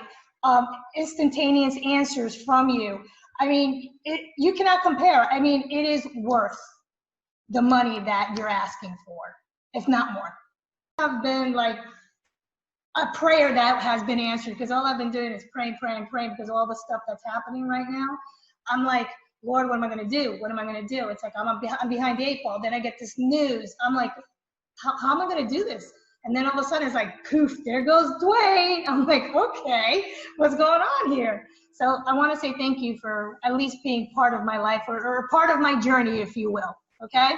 Speaker 1: instantaneous answers from you. I mean, you cannot compare. I mean, it is worth the money that you're asking for, if not more. I've been like, a prayer that has been answered, because all I've been doing is praying because of all the stuff that's happening right now. I'm like, Lord, what am I going to do? What am I going to do? It's like, I'm behind the 8 ball. Then I get this news. I'm like, how am I going to do this? And then all of a sudden it's like, poof, there goes Dwayne. I'm like, okay, what's going on here? So I want to say thank you for at least being part of my life, or part of my journey, if you will. Okay?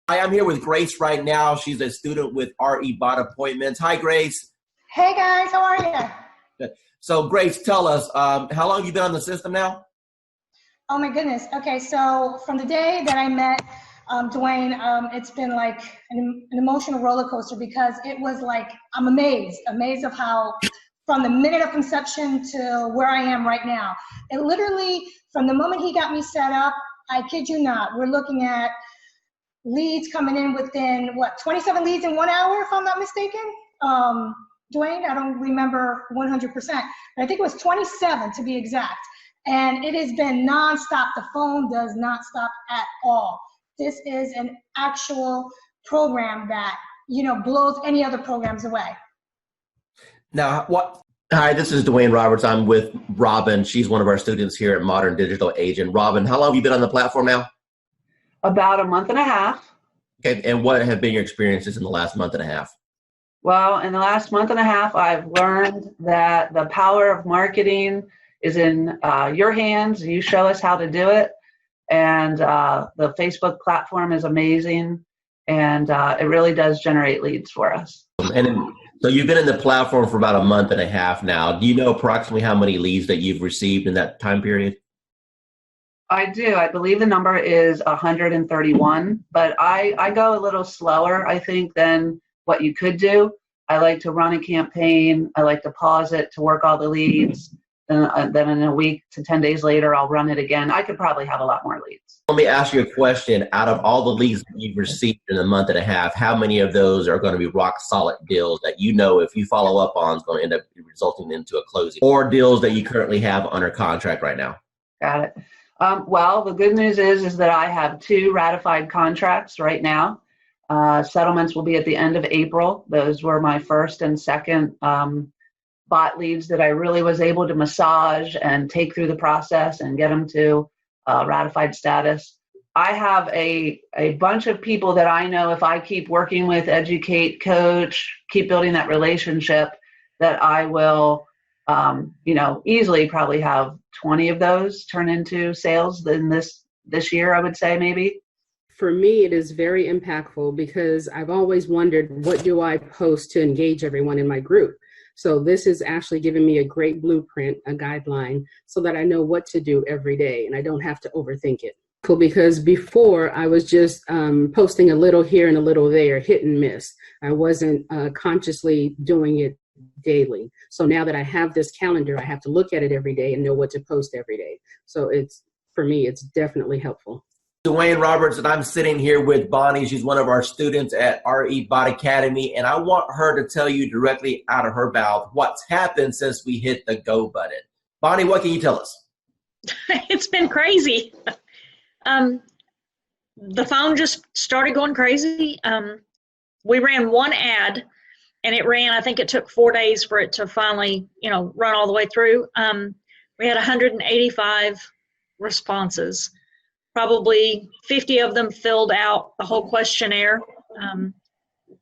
Speaker 4: Hi, I'm here with Grace right now. She's a student with RE Bot Appointments. Hi, Grace.
Speaker 1: Hey guys, how are you?
Speaker 4: Good. So Grace, tell us, how long have you been on the system now?
Speaker 1: Oh my goodness. Okay, so from the day that I met Dwayne, it's been like an emotional roller coaster, because it was like, I'm amazed of how, from the minute of conception to where I am right now. It literally, from the moment he got me set up, I kid you not, we're looking at leads coming in within, 27 leads in 1 hour, if I'm not mistaken? Dwayne, I don't remember 100%, but I think it was 27 to be exact. And it has been nonstop. The phone does not stop at all. This is an actual program that, blows any other programs away.
Speaker 4: Now, Hi, this is Dwayne Roberts. I'm with Robin. She's one of our students here at Modern Digital Agent. Robin, how long have you been on the platform now?
Speaker 2: About a month and a half.
Speaker 4: Okay, and what have been your experiences in the last month and a half?
Speaker 2: Well, in the last month and a half, I've learned that the power of marketing is in your hands. You show us how to do it. And the Facebook platform is amazing. And it really does generate leads for us.
Speaker 4: So you've been in the platform for about a month and a half now. Do you know approximately how many leads that you've received in that time period?
Speaker 2: I do. I believe the number is 131, but I go a little slower, I think, than what you could do. I like to run a campaign. I like to pause it to work all the leads. Then in a week to 10 days later, I'll run it again. I could probably have a lot more leads.
Speaker 4: Let me ask you a question. Out of all the leads that you've received in a month and a half, how many of those are going to be rock solid deals that if you follow up on is going to end up resulting into a closing, or deals that you currently have under contract right now?
Speaker 2: Got it. Well, the good news is that I have 2 ratified contracts right now. Settlements will be at the end of April. Those were my first and second bot leads that I really was able to massage and take through the process and get them to ratified status. I have a bunch of people that I know, if I keep working with, educate, coach, keep building that relationship, that I will easily probably have 20 of those turn into sales in this year, I would say, maybe.
Speaker 22: For me, it is very impactful, because I've always wondered, what do I post to engage everyone in my group? So this is actually giving me a great blueprint, a guideline, so that I know what to do every day and I don't have to overthink it. Cool, because before I was just posting a little here and a little there, hit and miss. I wasn't consciously doing it daily. So now that I have this calendar, I have to look at it every day and know what to post every day. So for me, it's definitely helpful.
Speaker 4: Dwayne Roberts, and I'm sitting here with Bonnie. She's one of our students at RE Bot Academy, and I want her to tell you directly out of her mouth what's happened since we hit the go button. Bonnie, what can you tell us?
Speaker 23: It's been crazy. The phone just started going crazy. We ran one ad, and I think it took 4 days for it to finally, run all the way through. We had 185 responses. Probably 50 of them filled out the whole questionnaire.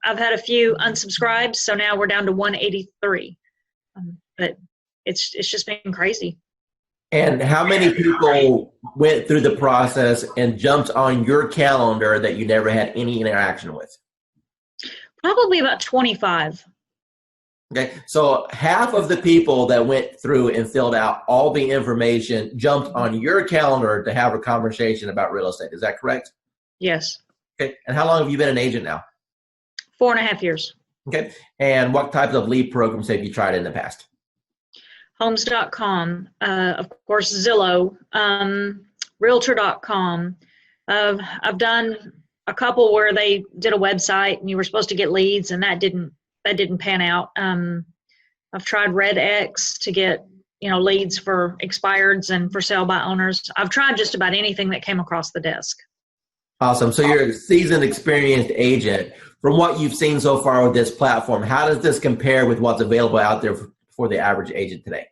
Speaker 23: I've had a few unsubscribed, so now we're down to 183. But it's just been crazy.
Speaker 4: And how many people went through the process and jumped on your calendar that you never had any interaction with?
Speaker 23: Probably about 25.
Speaker 4: Okay, so half of the people that went through and filled out all the information jumped on your calendar to have a conversation about real estate. Is that correct?
Speaker 23: Yes.
Speaker 4: Okay, and how long have you been an agent now?
Speaker 23: 4.5 years.
Speaker 4: Okay, and what types of lead programs have you tried in the past?
Speaker 23: Homes.com, of course, Zillow, Realtor.com. I've done a couple where they did a website and you were supposed to get leads, and that didn't pan out. I've tried RedX to get, leads for expireds and for sale by owners. I've tried just about anything that came across the desk.
Speaker 4: Awesome. So you're a seasoned, experienced agent. From what you've seen so far with this platform, how does this compare with what's available out there for the average agent today?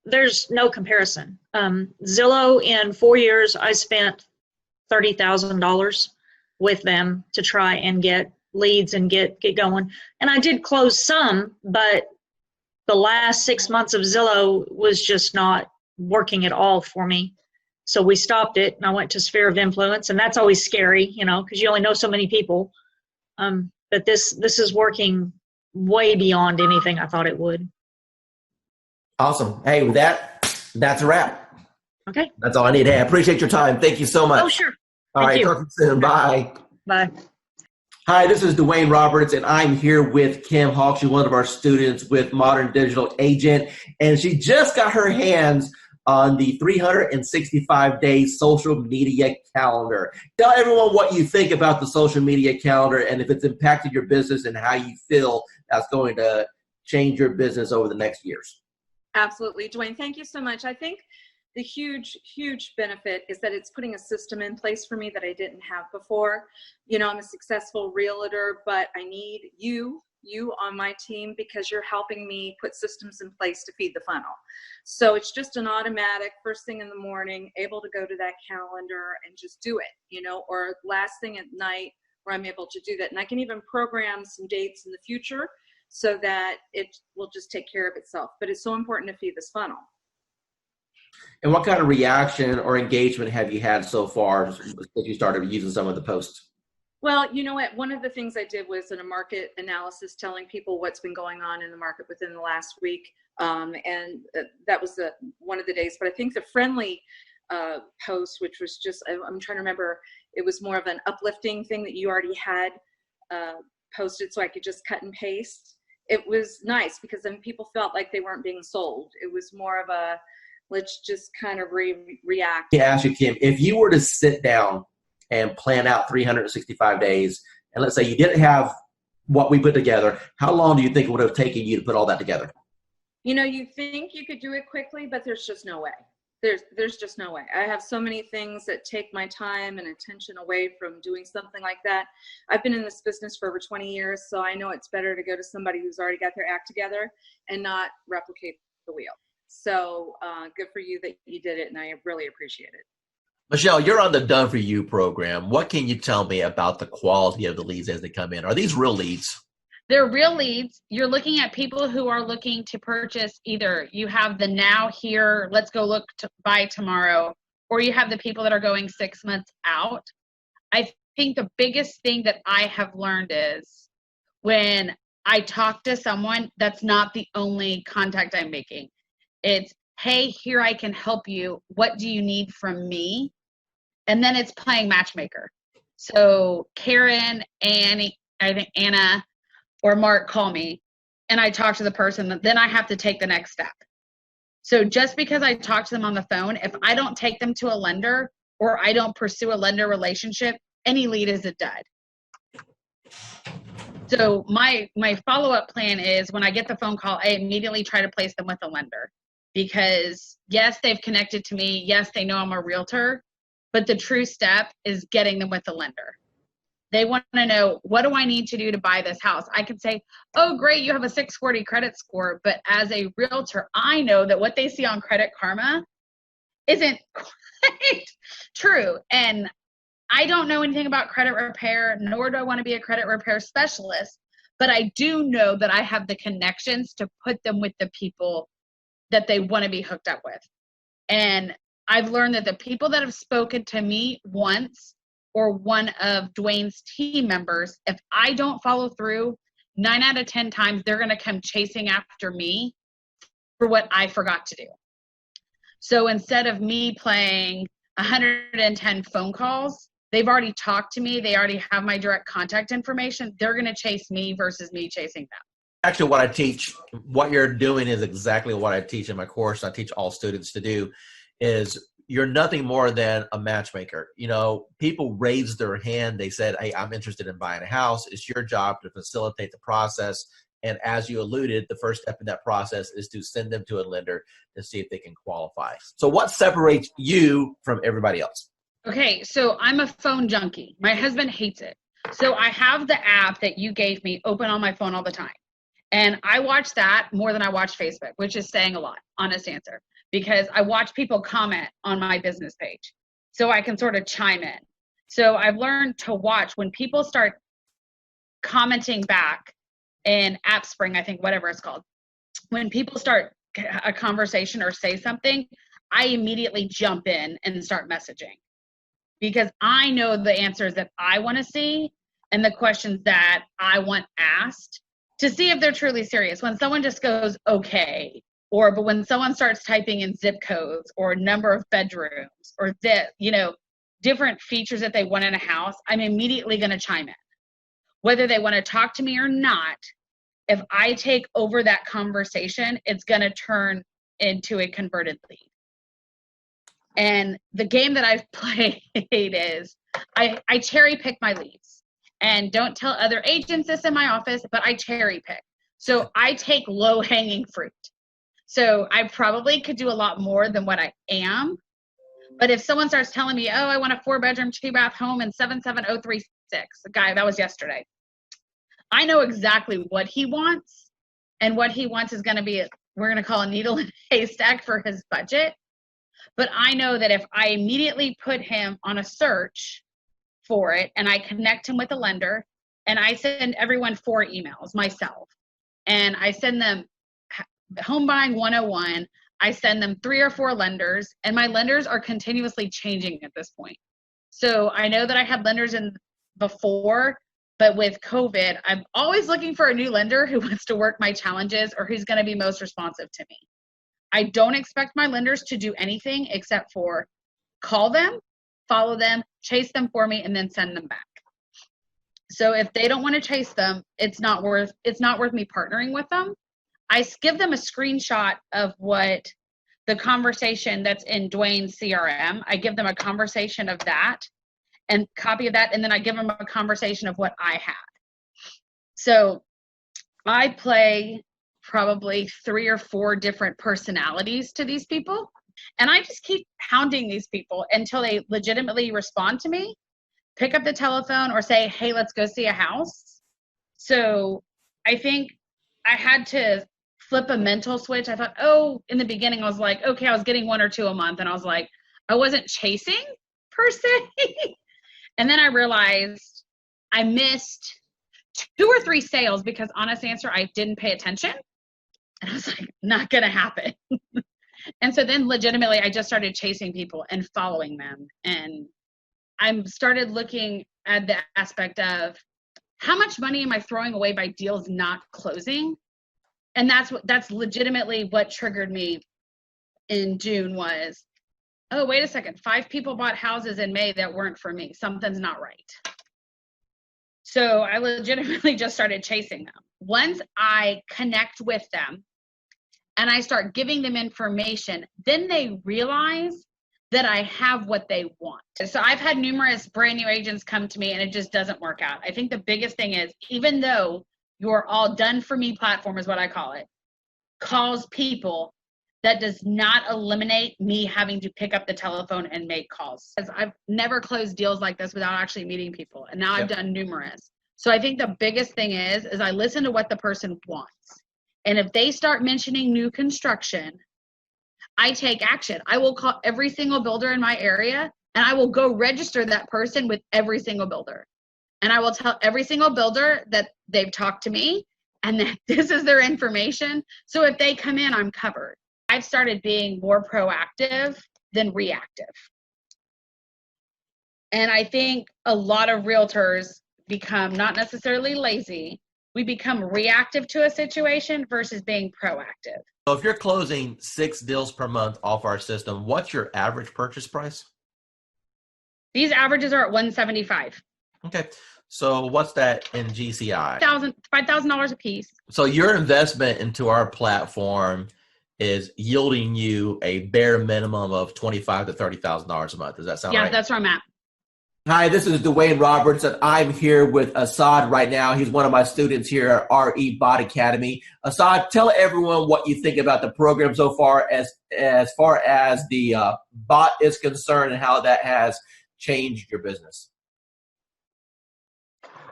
Speaker 23: There's no comparison. Zillow, in 4 years, I spent $30,000 with them to try and get leads and get going. And I did close some, but the last 6 months of Zillow was just not working at all for me. So we stopped it, and I went to Sphere of Influence, and that's always scary, because you only know so many people. But this is working way beyond anything I thought it would.
Speaker 4: Awesome. Hey, with that's a wrap.
Speaker 23: Okay.
Speaker 4: That's all I need. Hey, I appreciate your time. Thank you so much.
Speaker 23: Oh, sure.
Speaker 4: All right. Talk to you soon. Bye.
Speaker 23: Bye.
Speaker 4: Hi, this is Dwayne Roberts, and I'm here with Kim Hawk. She's one of our students with Modern Digital Agent, and she just got her hands on the 365-day social media calendar. Tell everyone what you think about the social media calendar and if it's impacted your business and how you feel that's going to change your business over the next years.
Speaker 3: Absolutely. Dwayne, thank you so much. I think the huge benefit is that it's putting a system in place for me that I didn't have before. I'm a successful realtor, but I need you on my team because you're helping me put systems in place to feed the funnel. So it's just an automatic first thing in the morning, able to go to that calendar and just do it, or last thing at night where I'm able to do that. And I can even program some dates in the future so that it will just take care of itself. But it's so important to feed this funnel.
Speaker 4: And what kind of reaction or engagement have you had so far since you started using some of the posts?
Speaker 3: Well, you know what? One of the things I did was in a market analysis telling people what's been going on in the market within the last week. And that was one of the days. But I think the friendly post, which was just, I'm trying to remember, it was more of an uplifting thing that you already had posted so I could just cut and paste. It was nice because then people felt like they weren't being sold. It was more of a, let's just kind of react.
Speaker 4: Let me ask you, Kim, if you were to sit down and plan out 365 days, and let's say you didn't have what we put together, how long do you think it would have taken you to put all that together?
Speaker 3: You think you could do it quickly, but there's just no way. There's just no way. I have so many things that take my time and attention away from doing something like that. I've been in this business for over 20 years, so I know it's better to go to somebody who's already got their act together and not replicate the wheel. So good for you that you did it, and I really appreciate it.
Speaker 4: Michelle, you're on the Done For You program. What can you tell me about the quality of the leads as they come in? Are these real leads?
Speaker 5: They're real leads. You're looking at people who are looking to purchase. Either you have the now, here, let's go look to buy tomorrow, or you have the people that are going 6 months out. I think the biggest thing that I have learned is when I talk to someone, that's not the only contact I'm making. It's, hey, here I can help you. What do you need from me? And then it's playing matchmaker. So Karen, Annie, I think Anna, or Mark call me and I talk to the person, then I have to take the next step. So just because I talk to them on the phone, if I don't take them to a lender or I don't pursue a lender relationship, any lead is a dud. So my follow-up plan is when I get the phone call, I immediately try to place them with a lender because yes, they've connected to me. Yes, they know I'm a realtor, but the true step is getting them with a lender. They want to know, what do I need to do to buy this house? I can say, oh, great, you have a 640 credit score. But as a realtor, I know that what they see on Credit Karma isn't quite true. And I don't know anything about credit repair, nor do I want to be a credit repair specialist. But I do know that I have the connections to put them with the people that they want to be hooked up with. And I've learned that the people that have spoken to me once or one of Dwayne's team members, if I don't follow through, 9 out of 10 times, they're going to come chasing after me for what I forgot to do. So instead of me playing 110 phone calls, they've already talked to me. They already have my direct contact information. They're going to chase me versus me chasing them.
Speaker 4: Actually, what I teach, what you're doing is exactly what I teach in my course. I teach all students to do is you're nothing more than a matchmaker. People raised their hand. They said, hey, I'm interested in buying a house. It's your job to facilitate the process And as you alluded, the first step in that process is to send them to a lender to see if they can qualify. So what separates you from everybody else?
Speaker 5: Okay, so I'm a phone junkie. My husband hates it. So I have the app that you gave me open on my phone all the time. And I watch that more than I watch Facebook, which is saying a lot, honest answer, because I watch people comment on my business page. So I can sort of chime in. So I've learned to watch when people start commenting back in AppSpring, I think, whatever it's called. When people start a conversation or say something, I immediately jump in and start messaging, because I know the answers that I want to see and the questions that I want asked to see if they're truly serious. When someone just goes, okay, but when someone starts typing in zip codes or number of bedrooms or different features that they want in a house, I'm immediately going to chime in. Whether they want to talk to me or not, if I take over that conversation, it's going to turn into a converted lead. And the game that I've played is I cherry pick my leads. And don't tell other agents this in my office, but I cherry pick. So I take low hanging fruit. So I probably could do a lot more than what I am. But if someone starts telling me, oh, I want a 4-bedroom, 2-bath home in 77036, the guy, that was yesterday. I know exactly what he wants. And what he wants is going to be, we're going to call a needle in a haystack for his budget. But I know that if I immediately put him on a search for it and I connect him with a lender, and I send everyone 4 emails myself, and I send them Home Buying 101, I send them 3 or 4 lenders, and my lenders are continuously changing at this point. So I know that I had lenders in before, but with COVID, I'm always looking for a new lender who wants to work my challenges or who's going to be most responsive to me. I don't expect my lenders to do anything except for call them, follow them, chase them for me, and then send them back. So if they don't want to chase them, it's not worth me partnering with them. I give them a screenshot of what the conversation that's in Dwayne's CRM. I give them a conversation of that and copy of that, and then I give them a conversation of what I had. So I play probably 3 or 4 different personalities to these people. And I just keep hounding these people until they legitimately respond to me, pick up the telephone, or say, hey, let's go see a house. So I think I had to flip a mental switch. I thought, in the beginning, I was like, okay, I was getting 1 or 2 a month. And I was like, I wasn't chasing per se. And then I realized I missed 2 or 3 sales because, honest answer, I didn't pay attention. And I was like, not going to happen. And so then legitimately, I just started chasing people and following them. And I started looking at the aspect of how much money am I throwing away by deals not closing? And that's legitimately what triggered me in June was, oh, wait a second. 5 people bought houses in May that weren't for me. Something's not right. So I legitimately just started chasing them. Once I connect with them and I start giving them information, then they realize that I have what they want. So I've had numerous brand new agents come to me and it just doesn't work out. I think the biggest thing is, even though your all done for me platform is what I call it, calls people, that does not eliminate me having to pick up the telephone and make calls. Because I've never closed deals like this without actually meeting people. And now I've done numerous. So I think the biggest thing is I listen to what the person wants. And if they start mentioning new construction, I take action. I will call every single builder in my area and I will go register that person with every single builder. And I will tell every single builder that they've talked to me and that this is their information. So if they come in, I'm covered. I've started being more proactive than reactive. And I think a lot of realtors become not necessarily lazy. We become reactive to a situation versus being proactive.
Speaker 4: So if you're closing 6 deals per month off our system, what's your average purchase price?
Speaker 5: These averages are at $175.
Speaker 4: Okay. So what's that in GCI?
Speaker 5: $5,000 a piece.
Speaker 4: So your investment into our platform is yielding you a bare minimum of $25,000 to $30,000 a month. Does that sound right?
Speaker 5: Yeah, that's where I'm at.
Speaker 4: Hi, this is Dwayne Roberts, and I'm here with Assad right now. He's one of my students here at RE Bot Academy. Assad, tell everyone what you think about the program so far as the bot is concerned and how that has changed your business.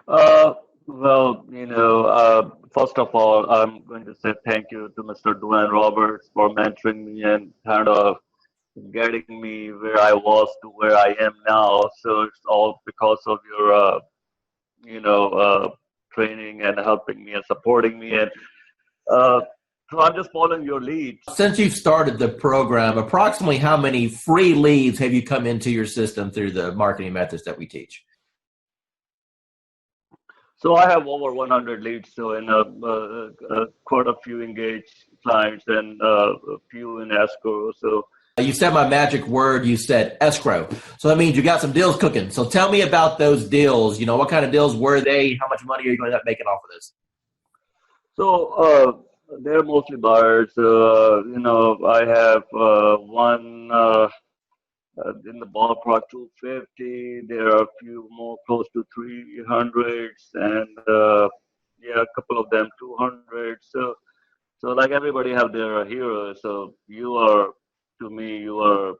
Speaker 6: First of all, I'm going to say thank you to Mr. Dwayne Roberts for mentoring me and kind of getting me where I was to where I am now. So it's all because of your, training and helping me and supporting me. And so I'm just following your lead.
Speaker 4: Since you've started the program, approximately how many free leads have you come into your system through the marketing methods that we teach?
Speaker 6: So I have over 100 leads, so in quite a few engaged clients and a few in escrow. So
Speaker 4: you said my magic word, you said escrow. So that means you got some deals cooking. So tell me about those deals. What kind of deals were they? How much money are you going to end up making off of this?
Speaker 6: So they're mostly buyers. I have one in the ballpark 250. There are a few more close to 300s, and a couple of them 200. So like everybody have their heroes. So to me, you are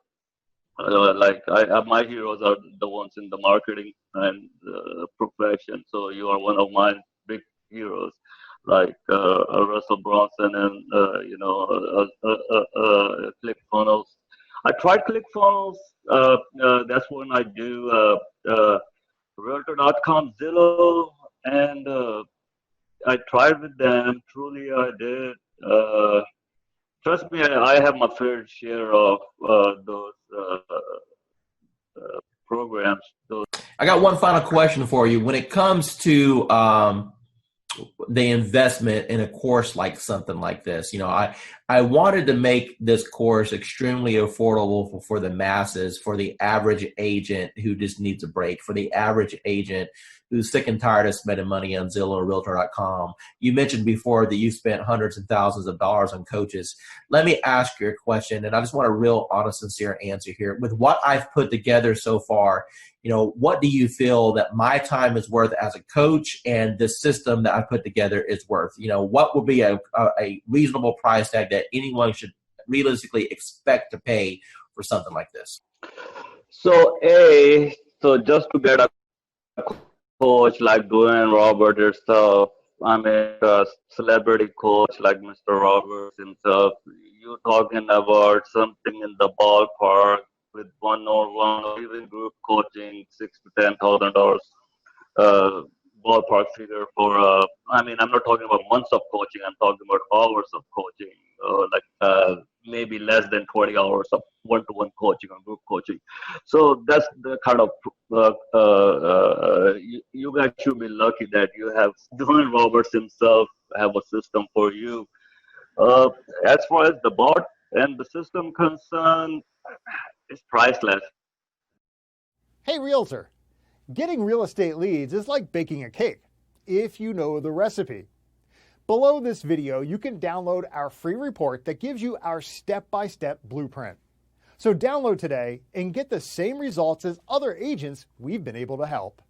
Speaker 6: my heroes are the ones in the marketing and profession. So you are one of my big heroes, like Russell Bronson and ClickFunnels. I tried ClickFunnels. That's when I do Realtor.com, Zillow, and I tried with them. Truly, I did. Trust me, I have my fair share of those programs.
Speaker 4: I got one final question for you. When it comes to the investment in a course like something like this, I wanted to make this course extremely affordable for the masses, for the average agent who just needs a break, for the average agent who's sick and tired of spending money on Zillow or Realtor.com. You mentioned before that you spent hundreds and thousands of dollars on coaches. Let me ask you a question, and I just want a real honest, sincere answer here. With what I've put together so far, what do you feel that my time is worth as a coach and the system that I put together is worth? What would be a reasonable price tag that anyone should realistically expect to pay for something like this?
Speaker 6: So just to get a coach like Dwayne Roberts yourself, I mean a celebrity coach like Mr. Roberts himself, you're talking about something in the ballpark with one-on-one or even group coaching, $6,000 to $10,000 ballpark figure for. I'm not talking about months of coaching. I'm talking about hours of coaching, maybe less than 20 hours of one-to-one coaching or group coaching. So that's the kind of you guys should be lucky that you have Dwayne Roberts himself have a system for you. As far as the bot and the system concerned, it's priceless.
Speaker 7: Hey, Realtor. Getting real estate leads is like baking a cake, if you know the recipe. Below this video, you can download our free report that gives you our step-by-step blueprint. So download today and get the same results as other agents we've been able to help.